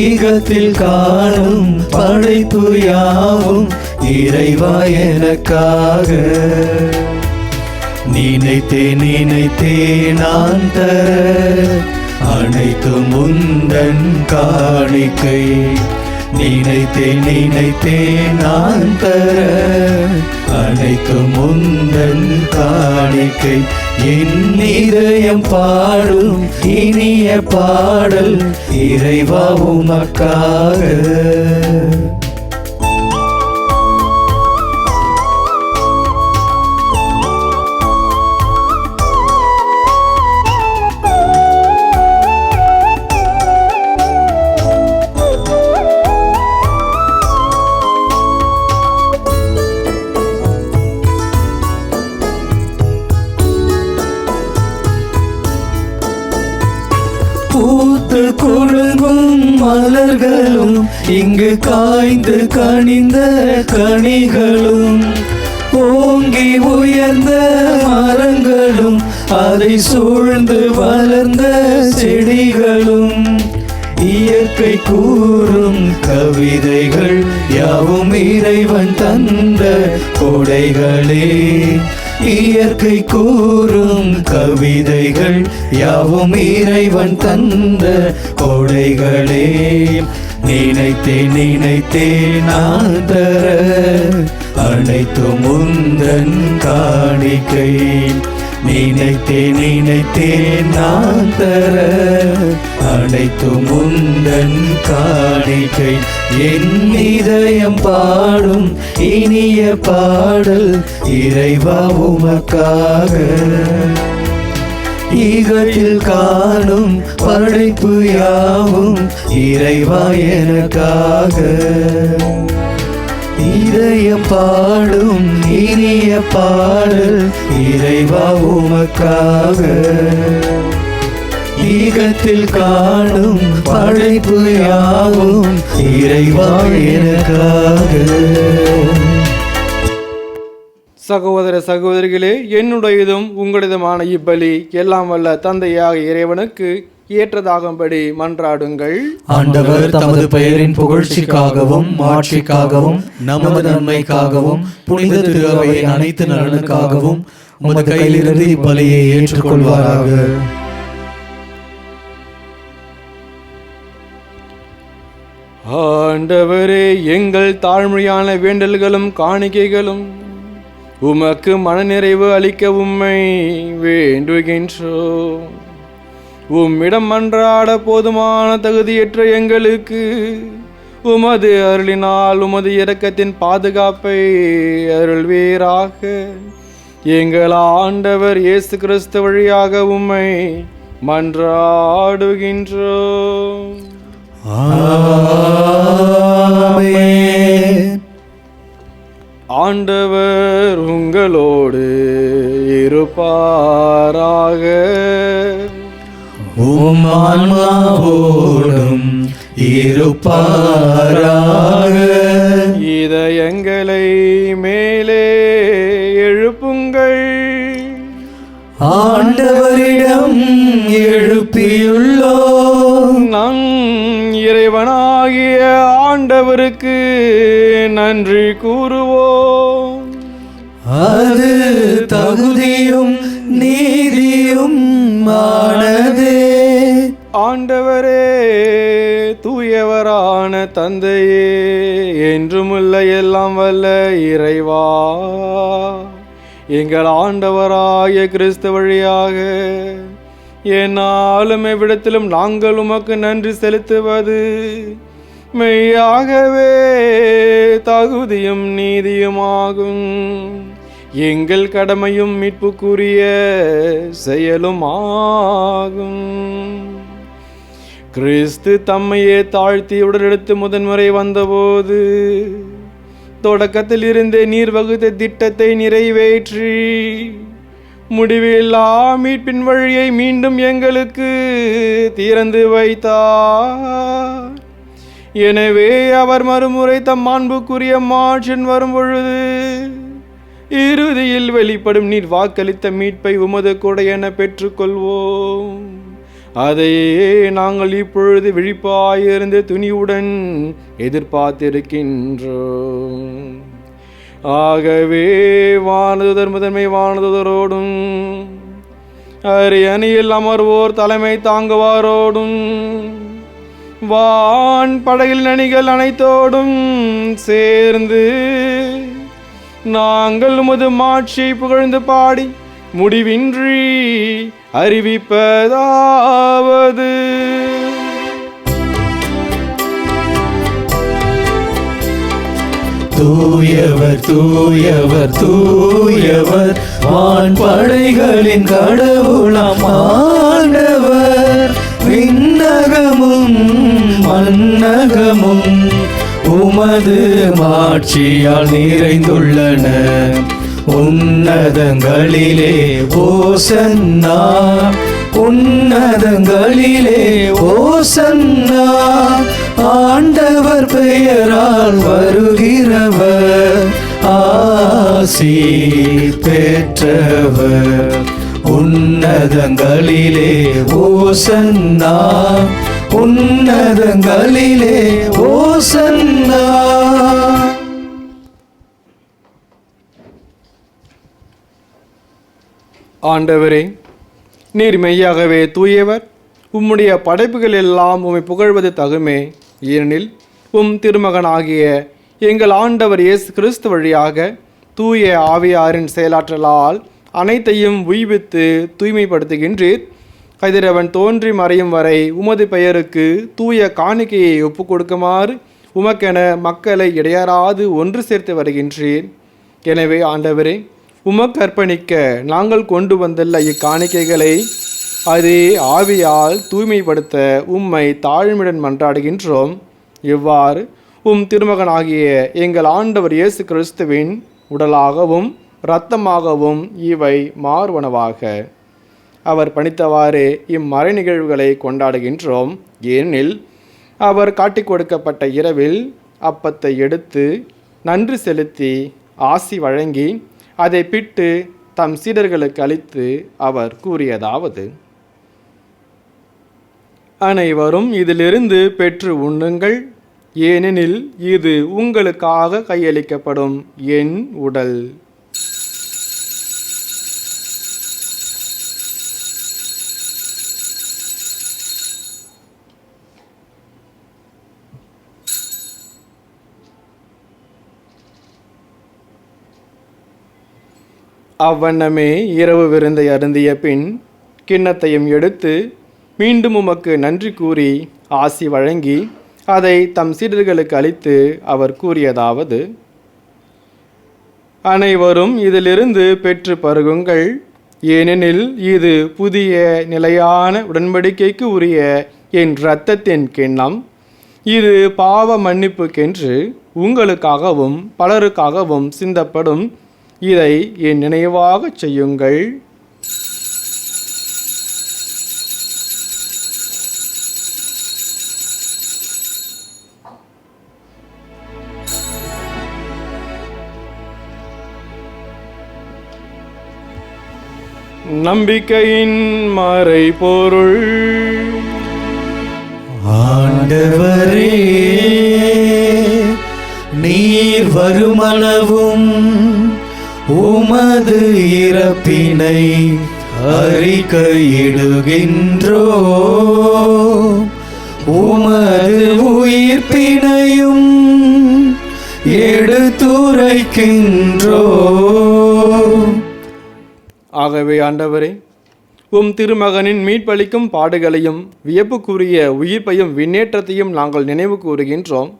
[SPEAKER 3] ஈகத்தில் காணும் படைப்பு யாவும் இறைவா எனக்காக. நினைத்தேன் நான் தர அனைத்தும் உந்தன் காணிக்கை. நினைத்தேன் நான் தர அனைத்தும் உந்தன் காணிக்கை. என் இதயம் பாடும் இனிய பாடல் இறைவா உமக்காக. பூத்து குலுங்கும் மலர்களும் இங்கு காய்ந்து கனிந்த கனிகளும், ஓங்கி உயர்ந்த மரங்களும் அதை சூழ்ந்து வளர்ந்த செடிகளும், இயற்கை கூறும் கவிதைகள் யாவும் இறைவன் தந்த கொடைகளே. இயற்கை கூறும் கவிதைகள் யாவும் இறைவன் தந்த கொடைகளே. நினைத்தேன் நான் தர அனைத்தும் உந்தன் காணிக்கை. நினைத்தேன் நான் தர அனைத்தும் உந்தன் காணிக்கை. என் இதயம் பாடும் இனிய பாடல் இறைவா உமக்காக. ஈகத்தில் காணும் படைப்பு யாவும் இறைவா எனக்காக. இதயம் பாடும் இனிய பாடல் இறைவா உமக்காக. ஈகத்தில் காணும் படைப்பு யாவும் இறைவா எனக்காக.
[SPEAKER 4] சகோதர சகோதரிகளே, என்னுடையதும் உங்களுடையதுமான இப்பலி எல்லாம் வல்ல தந்தையாக இறைவனுக்கு ஏற்றதாகும்படி மன்றாடுங்கள்.
[SPEAKER 3] ஆண்டவர் தமது பெயரின் புகழ்ச்சிக்காகவும் மாட்சிக்காகவும் நமது நன்மைக்காகவும் புனித திரு அவையின் அனைத்து நலனுக்காகவும் உமது கையிலிருந்து இப்பலியை ஏற்றுக்கொள்வாராக.
[SPEAKER 4] ஆண்டவரே, எங்கள் தாழ்மையான வேண்டல்களும் காணிக்கைகளும் உமக்கு மனநிறைவு அளிக்க உம்மை வேண்டுகின்றோம். உம்மிடம் மன்றாட போதுமான தகுதியற்ற எங்களுக்கு உமது அருளினால் உமது இரக்கத்தின் பாதுகாப்பை அருள்வீராக. எங்கள் ஆண்டவர் இயேசு கிறிஸ்து வழியாக உம்மை மன்றாடுகின்றோம்.
[SPEAKER 3] ஆமென்.
[SPEAKER 4] ஆண்டவர் உங்களோடு இருப்பாராக.
[SPEAKER 3] உம் ஆன்மாவோடும் இருப்பாராக.
[SPEAKER 4] இதயங்களை மேலே எழுப்புங்கள்.
[SPEAKER 3] ஆண்டவரிடம் எழுப்பியுள்ளோம்.
[SPEAKER 4] நம் இறைவனாகிய ஆண்டவருக்கு நன்றி கூறுவோம்.
[SPEAKER 3] அது தகுதியும் நீதியும் ஆனதே.
[SPEAKER 4] ஆண்டவரே, தூயவரான தந்தையே, என்றுமுள்ள எல்லாம் வல்ல இறைவா, எங்கள் ஆண்டவராகிய கிறிஸ்து வழியாக என்னாலும் எவ்விடத்திலும் நாங்கள் உமக்கு நன்றி செலுத்துவது மெய்யாகவே தகுதியும் நீதியுமாகும். எங்கள் கடமையும் மீட்புக்குரிய செயலும் ஆகும். கிறிஸ்து தம்மையே தாழ்த்தி உடலெடுத்து முதன்முறை வந்தபோது தொடக்கத்தில் இருந்தே நீர் வகுத்த திட்டத்தை நிறைவேற்றி முடிவில்லா மீட்பின் வழியை மீண்டும் எங்களுக்கு திறந்து வைத்தார். எனவே அவர் மறுமுறை தம் மாண்புக்குரிய மாற்றின் வரும் பொழுது இறுதியில் வெளிப்படும் நீர் வாக்களித்த மீட்பை உமது கொடை என பெற்றுக்கொள்வோம். அதையே நாங்கள் இப்பொழுது விழிப்பாயிருந்து துணிவுடன் எதிர்பார்த்திருக்கின்றோம். ஆகவே வானதுதர் முதன்மை வானதுதரோடும் அணியில் அமர்வோர் தலைமை தாங்குவாரோடும் வான் படையில் அணிகள் அனைத்தோடும் சேர்ந்து நாங்கள் உமது மாட்சியை புகழ்ந்து பாடி முடிவின்றி அறிவிப்பதாவது:
[SPEAKER 3] தூயவர் தூயவர் தூயவர் வான் படைகளின் கடவுளாம் ஆண்டவர். விண்ணகமும் மன்னகமும் உமது மாட்சியால் நிறைந்துள்ளன. உன்னதங்களிலே ஓசன்னா, உன்னதங்களிலே ஓசன்னா. ஆண்டவர் பெயரால் வருகிறவர் ஆசி பெற்றவர். உன்னதங்களிலே ஓசன்னா, உன்னதங்களிலே ஓசன்னா.
[SPEAKER 4] ஆண்டவரே, நீர் மெய்யாகவே தூயவர். உம்முடைய படைப்புகள் எல்லாம் உம்மை புகழ்வது தகுமே. ஏனெனில் உம் திருமகனாகிய எங்கள் ஆண்டவர் இயேசு கிறிஸ்து வழியாக தூய ஆவியாரின் செயலாற்றலால் அனைத்தையும் உய்வித்து தூய்மைப்படுத்துகின்றீர். கதிரவன் தோன்றி மறையும் வரை உமது பெயருக்கு தூய காணிக்கையை ஒப்பு கொடுக்குமாறு உமக்கென மக்களை இடையறாது ஒன்று சேர்த்து வருகின்றீர். எனவே ஆண்டவரே, உமக்கு அர்ப்பணிக்க நாங்கள் கொண்டு வந்துள்ள இக்காணிக்கைகளை அதே ஆவியால் தூய்மைப்படுத்த உம்மை தாழ்மையுடன் மன்றாடுகின்றோம். இவ்வாறு உம் திருமகனாகிய எங்கள் ஆண்டவர் இயேசு கிறிஸ்துவின் உடலாகவும் இரத்தமாகவும் இவை மாறுவனவாக. அவர் பணித்தவாறு இம்மறை நிகழ்வுகளை கொண்டாடுகின்றோம். ஏனெனில் அவர் காட்டிக் கொடுக்கப்பட்ட இரவில் அப்பத்தை எடுத்து நன்றி செலுத்தி ஆசி வழங்கி அதை பிட்டு தம் சீடர்களுக்கு அளித்து அவர் கூறியதாவது: அனைவரும் இதிலிருந்து பெற்று உண்ணுங்கள், ஏனெனில் இது உங்களுக்காக கையளிக்கப்படும் என் உடல். அவ்வண்ணமே இரவு விருந்தை அருந்திய பின் கிண்ணத்தையும் எடுத்து மீண்டும் உமக்கு நன்றி கூறி ஆசி வழங்கி அதை தம் சீடர்களுக்கு அளித்து அவர் கூறியதாவது: அனைவரும் இதிலிருந்து பெற்று பருகுங்கள், ஏனெனில் இது புதிய நிலையான உடன்படிக்கைக்கு உரிய என் இரத்தத்தின் கிண்ணம். இது பாவ மன்னிப்புக்கென்று உங்களுக்காகவும் பலருக்காகவும் சிந்தப்படும். இதை என் நினைவாகச் செய்யுங்கள். நம்பிக்கையின் மறைபொருள்.
[SPEAKER 3] ஆண்டவரே, நீர் வருமளவும் உமது இறப்பினை அறிக்கையிடுகின்றோ, உமது உயிர்ப்பினையும் எடுத்துரைக்கின்றோ.
[SPEAKER 4] ஆகவே ஆண்டவரே, உம் திருமகனின் மீட்பளிக்கும் பாடுகளையும் வியப்புக்குரிய உயிர்ப்பையும் விண்ணேற்றத்தையும் நாங்கள் நினைவு கூறுகின்றோம்.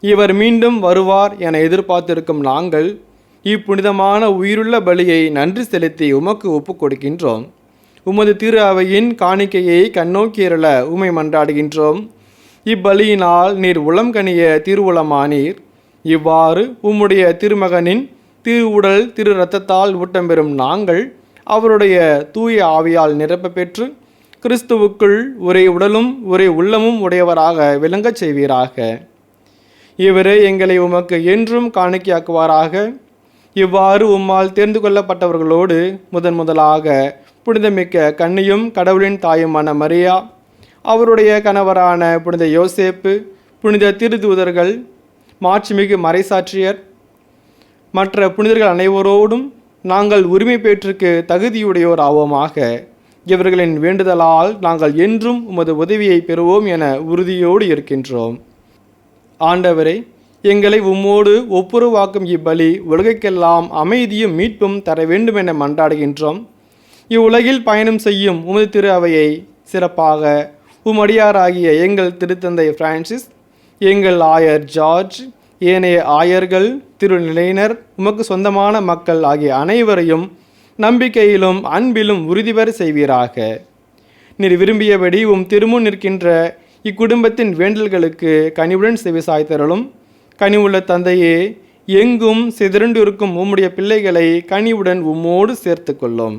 [SPEAKER 4] இவர் மீண்டும் வருவார் என எதிர்பார்த்திருக்கும் நாங்கள் இப்புனிதமான உயிருள்ள பலியை நன்றி செலுத்தி உமக்கு ஒப்புக் கொடுக்கின்றோம். உமது திரு அவையின் காணிக்கையை கண்ணோக்கியருள உமை மன்றாடுகின்றோம். இப்பலியினால் நீர் உளம் கனிய திருவுளமானீர். இவ்வாறு உம்முடைய திருமகனின் திரு உடல் திரு இரத்தத்தால் ஊட்டம் பெறும் நாங்கள் அவருடைய தூய ஆவியால் நிரப்ப பெற்று கிறிஸ்துவுக்குள் ஒரே உடலும் ஒரே உள்ளமும் உடையவராக விளங்கச் செய்வீராக. இவரே எங்களை உமக்கு என்றும் காணிக்கையாக்குவாராக. இவ்வாறு உம்மால் தேர்ந்து கொள்ளப்பட்டவர்களோடு முதலாக புனிதமிக்க கன்னியும் கடவுளின் தாயுமான மரியா, அவருடைய கணவரான புனித யோசேப்பு, புனித திருத்தூதர்கள், மாட்சிமிகு மறைசாட்சியர், மற்ற புனிதர்கள் அனைவரோடும் நாங்கள் உரிமை பேற்றுக்கு தகுதியுடையோர் ஆவோமாக. இவர்களின் வேண்டுதலால் நாங்கள் என்றும் உமது உதவியை பெறுவோம் என உறுதியோடு இருக்கின்றோம். ஆண்டவரே, எங்களை உம்மோடு ஒப்புரவாக்கும் இப்பலி உலகுக்கெல்லாம் அமைதியும் மீட்பும் தர வேண்டும் என மன்றாடுகின்றோம். இவ்வுலகில் பயணம் செய்யும் உமது திரு அவையை சிறப்பாக உமடியாராகிய எங்கள் திருத்தந்தை பிரான்சிஸ், எங்கள் ஆயர் ஜார்ஜ், ஏனைய ஆயர்கள், திருநிலையினர், உமக்கு சொந்தமான மக்கள் ஆகிய அனைவரையும் நம்பிக்கையிலும் அன்பிலும் உறுதிபெற செய்வீராக. நீர் விரும்பியபடி திருமுன் நிற்கின்ற இக்குடும்பத்தின் வேண்டல்களுக்கு கனிவுடன் செவிசாய்த்தருளும். கனிவுள்ள தந்தையே, எங்கும் சிதறண்டு இருக்கும் உம்முடைய பிள்ளைகளை கனிவுடன் உம்மோடு சேர்த்து கொள்ளும்.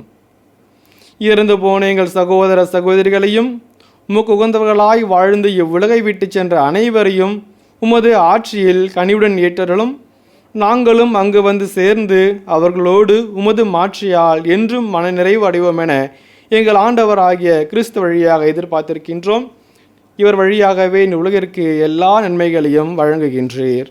[SPEAKER 4] இறந்து போன எங்கள் சகோதர சகோதரிகளையும் உமக்கு உகந்தவர்களாய் வாழ்ந்து இவ்வுலகை விட்டு சென்ற அனைவரையும் உமது ஆட்சியில் கனிவுடன் ஏற்றருளும். நாங்களும் அங்கு வந்து சேர்ந்து அவர்களோடு உமது மாட்சியால் என்றும் மனநிறைவு அடைவோம் என எங்கள் ஆண்டவராகிய கிறிஸ்து வழியாக எதிர்பார்த்திருக்கின்றோம். இவர் வழியாகவே இந்த உலகிற்கு எல்லா நன்மைகளையும் வழங்குகின்றீர்.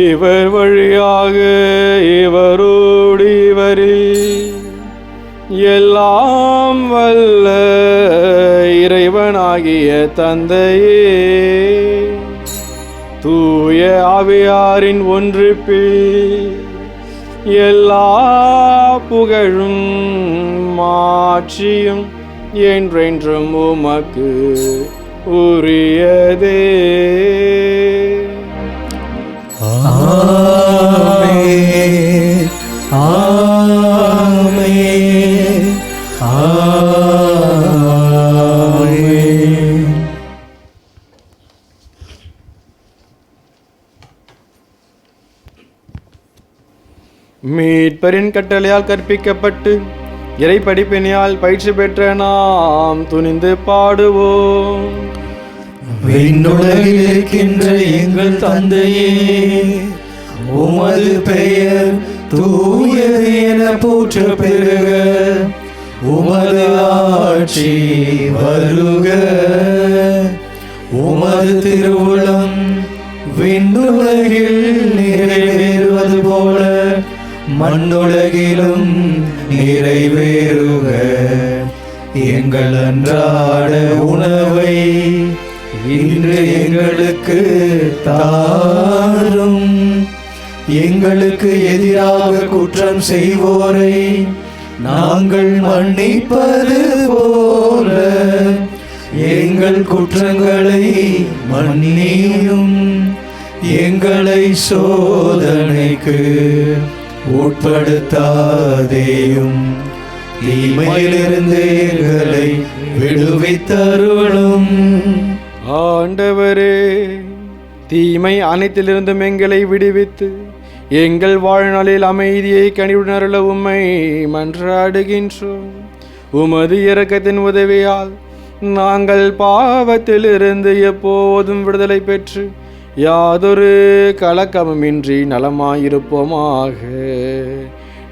[SPEAKER 4] இவர் வழியாக இவரோடு இவரில் எல்லாம் வல்ல இறைவனாகிய தந்தையே, தூய ஆவியாரின் ஒன்றிப்பில் எல்லா புகழும் மாட்சியும் என்றென்றும் உமக்கு உரியதே.
[SPEAKER 3] ஆமென், ஆமென், ஆமென்.
[SPEAKER 4] மீட்பரின் கட்டளையால் கற்பிக்கப்பட்டு இறை படிப்பினையால் பயிற்சி பெற்ற நாம் துணிந்து பாடுவோம்.
[SPEAKER 3] விண்ணுலகில் இருக்கின்ற எங்கள் தந்தையே, உமது பெயர் தூயது என போற்ற பெறுக. உமது ஆட்சி வருக. உமது திருவுளம் விண்ணுலகில் நிறைவேறுவது போல மண்ணுலகிலும் நிறைவேறுக. எங்கள் அன்றாட உணவை இன்று எங்களுக்கு தாரும். எங்களுக்கு எதிராக குற்றம் செய்வோரை நாங்கள் மன்னிப்பது போல எங்கள் குற்றங்களை மன்னியும். எங்களை சோதனைக்கு உட்படுத்தாதேயும், தீமையிலிருந்து எங்களை விடுவித்தருளும்.
[SPEAKER 4] ஆண்டவரே, தீமை அனைத்திலிருந்தும் எங்களை விடுவித்து எங்கள் வாழ்நாளில் அமைதியை கனிவுணர்ல உம்மை மன்றாடுகின்றோம். உமது இரக்கத்தின் உதவியால் நாங்கள் பாவத்திலிருந்து எப்போதும் விடுதலை பெற்று யாதொரு கலக்கமுமின்றி நலமாயிருப்போமாக.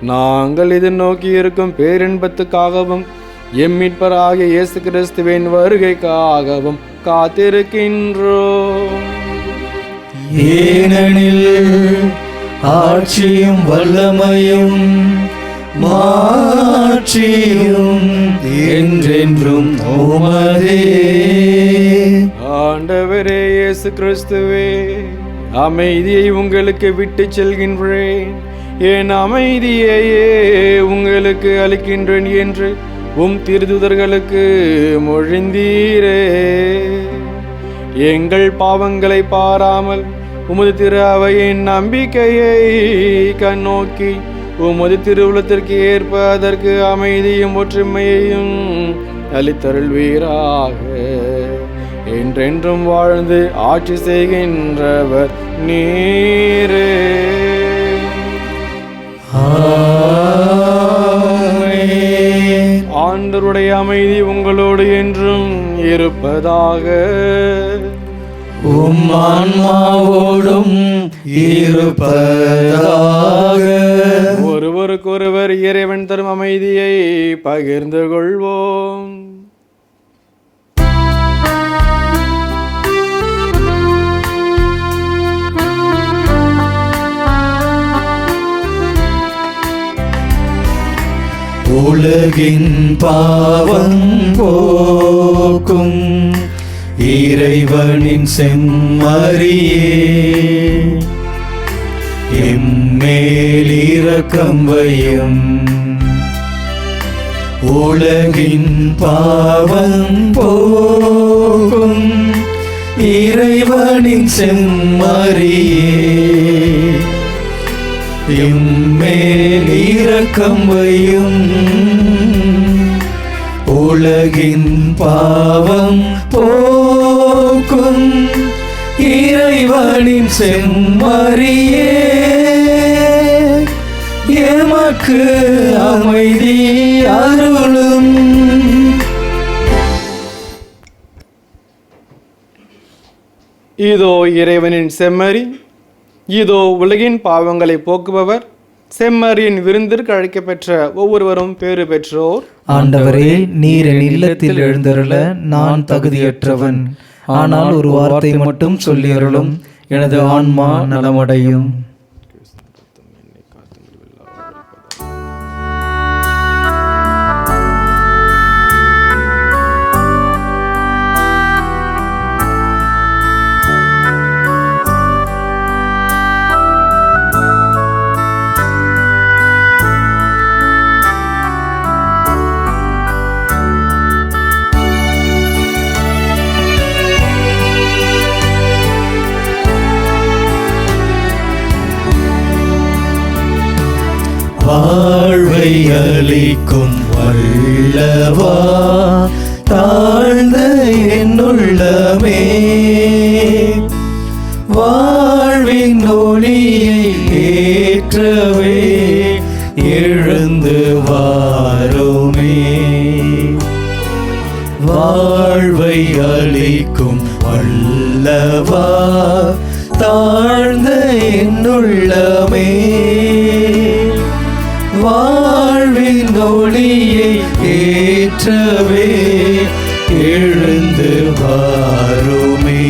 [SPEAKER 4] நாங்கள் இது நோக்கி இருக்கும் பேரின்பத்துக்காகவும் எம்மிட்பராகிய இயேசு கிறிஸ்துவின் வருகைக்காகவும் காத்திருக்கின்றோம்.
[SPEAKER 3] ஏனெனில் ஆட்சியும் வல்லமையும் மாட்சியும் என்றென்றும் உமதே.
[SPEAKER 4] ஆண்டவரே இயேசு கிறிஸ்துவே, அமைதியை உங்களுக்கு விட்டு செல்கின்றேன், என் அமைதியையே உங்களுக்கு அளிக்கின்றேன் என்று உம் திருதூதர்களுக்கு மொழிந்தீரே. எங்கள் பாவங்களை பாராமல் உமது திரு அவையின் நம்பிக்கையை கண்ணோக்கி உமது திருவுளத்திற்கு ஏற்ப அதற்கு அமைதியும் ஒற்றுமையையும் அளித்தருள்வீராக. என்றென்றும் வாழ்ந்து ஆட்சி செய்கின்றவர் நீரே. ஆண்டவருடைய அமைதி உங்களோடு என்றும் இருப்பதாக.
[SPEAKER 3] உம் ஆன்மாவோடும் இருப்பதாக.
[SPEAKER 4] ஒருவருக்கொருவர் இறைவன் தரும் அமைதியை பகிர்ந்து கொள்வோம்.
[SPEAKER 3] உலகின் பாவம் போக்கும் இறைவனின் செம்மறியே, எம்மேல் இரக்கம் வையும். உலகின் பாவம் போக்கும் இறைவனின் செம்மறியே, எம்மேல் இரக்கம் வையும். உலகின் பாவம் போக்கும் இறைவனின் செம்மறியே, எமக்கு அமைதி அருளும்.
[SPEAKER 4] இதோ இறைவனின் செம்மறி, இதோ உலகின் பாவங்களை போக்குபவர். செம்மறியின் விருந்திற்கு அழைக்கப்பெற்ற ஒவ்வொருவரும் பேறு பெற்றோர்.
[SPEAKER 3] ஆண்டவரே, நீர் என் இல்லத்தில் எழுந்தருள நான் தகுதியற்றவன். ஆனால் ஒரு வார்த்தை மட்டும் சொல்லியருளும், எனது ஆன்மா நலமடையும். வாழ்வை அளிக்கும் வல்லவா, தாழ்ந்த என்னுள்ளமே, வாழ்வின் ஒளியை ஏற்றவே எழுந்து வாருமே. வாழ்வை அளிக்கும் வல்லவா, தாழ்ந்த என்னுள்ளமே, வாழ்வின் ஒளியை ஏற்றவே எழுந்து வாருமே.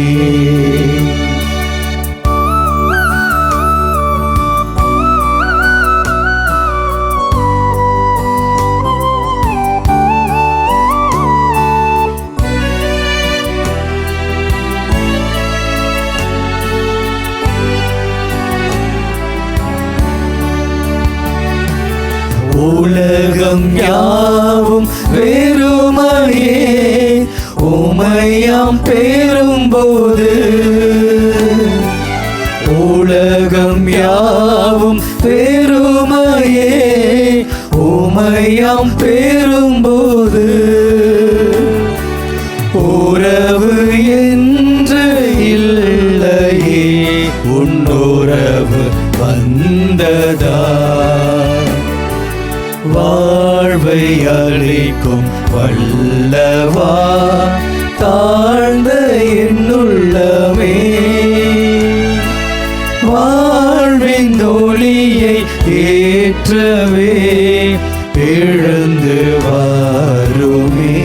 [SPEAKER 3] உலகம் யாவும் வெறுமையே உமையாம் பெறும்போது, உலகம் யாவும் பெருமையே உமையாம் பெறும்போது, உறவு என்று இல்லையே உன்னுறவு வந்ததா, வாழ்வை அளிக்கும் வல்லவா தாழ்ந்த என்னுள்ளமே, வாழ்வின் ஒளியை ஏற்றவே எழுந்து வாருமே.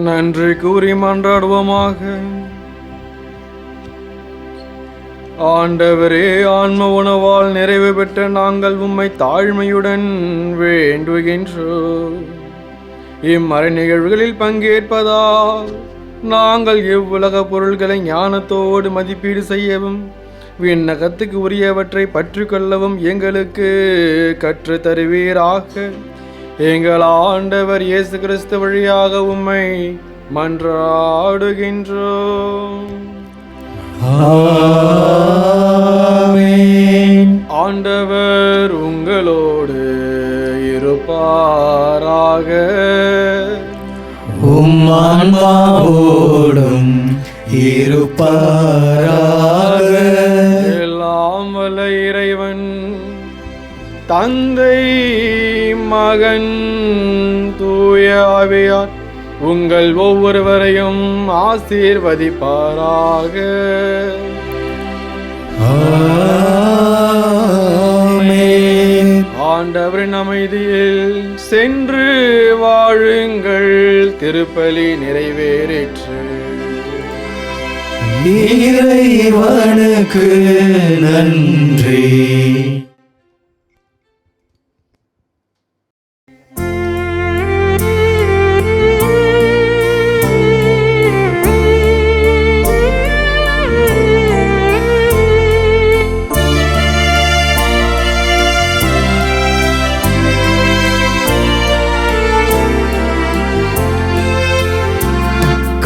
[SPEAKER 4] நன்றி கூறி மன்றாடுவோமாக. ஆண்டவரே, ஆன்ம உணவால் நிறைவு பெற்ற நாங்கள் உம்மை தாழ்மையுடன் வேண்டுகின்றோம். இம்மறை நிகழ்வுகளில் பங்கேற்பதால் நாங்கள் இவ்வுலக பொருள்களை ஞானத்தோடு மதிப்பீடு செய்யவும் விண்ணகத்துக்கு உரியவற்றை பற்றி கொள்ளவும் எங்களுக்கு கற்று தருவீராக. எங்கள் ஆண்டவர் இயேசு கிறிஸ்து வழியாக உம்மை மன்றாடுகின்றோம்.
[SPEAKER 3] ஆமென்.
[SPEAKER 4] ஆண்டவர் உங்களோடு இருப்பாராக.
[SPEAKER 3] உம் ஆன்மாவோடும் இருப்பாராக.
[SPEAKER 4] எல்லாம் வல்ல இறைவன் தந்தை, மகன், தூய ஆவியார் உங்கள் ஒவ்வொருவரையும் ஆசீர்வதிப்பாராக.
[SPEAKER 3] ஆமென்.
[SPEAKER 4] ஆண்டவரின் அமைதியில் சென்று வாழுங்கள். திருப்பலி நிறைவேறிற்று.
[SPEAKER 3] இறைவனுக்கு நன்றி.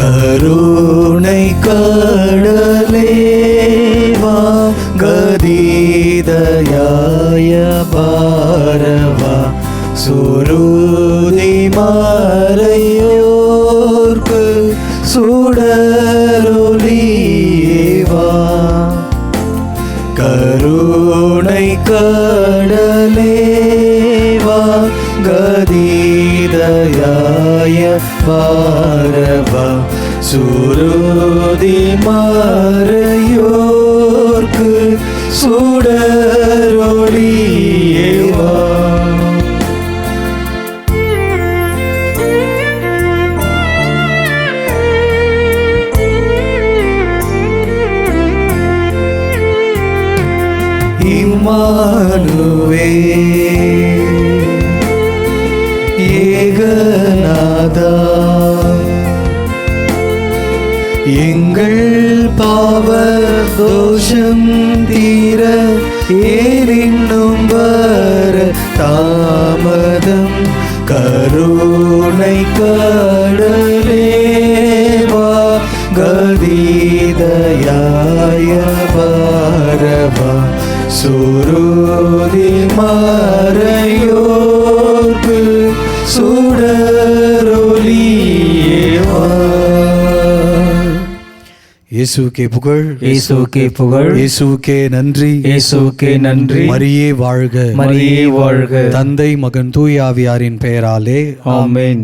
[SPEAKER 3] கருணை கடலே வா, கதீதயாய பாரவா, சுருதி மறையோர்க்கு சுடரொளியேவா. கருணை கடலே வா, கதீதயாய பாரவா, சுருதி மறையோர்க்கு சுடரொளியேவா. இம்மானுவேல் ஏகநாதா, எங்கள் பாவ தோஷம் தீர ஏறின்னும் வர தாமதம். கருணை கடலே வா, கதீதயாய பாரவா, சுருதி மறையோர்க்கு சுடரொளியேவா.
[SPEAKER 8] இயேசுவுக்கே புகழ்,
[SPEAKER 3] இயேசுவுக்கே புகழ்,
[SPEAKER 8] இயேசுவுக்கே நன்றி,
[SPEAKER 3] இயேசுவுக்கே நன்றி.
[SPEAKER 8] மரியே வாழ்க,
[SPEAKER 3] மரியே வாழ்க.
[SPEAKER 8] தந்தை, மகன், தூய ஆவியாரின் பெயராலே
[SPEAKER 3] ஆமென்.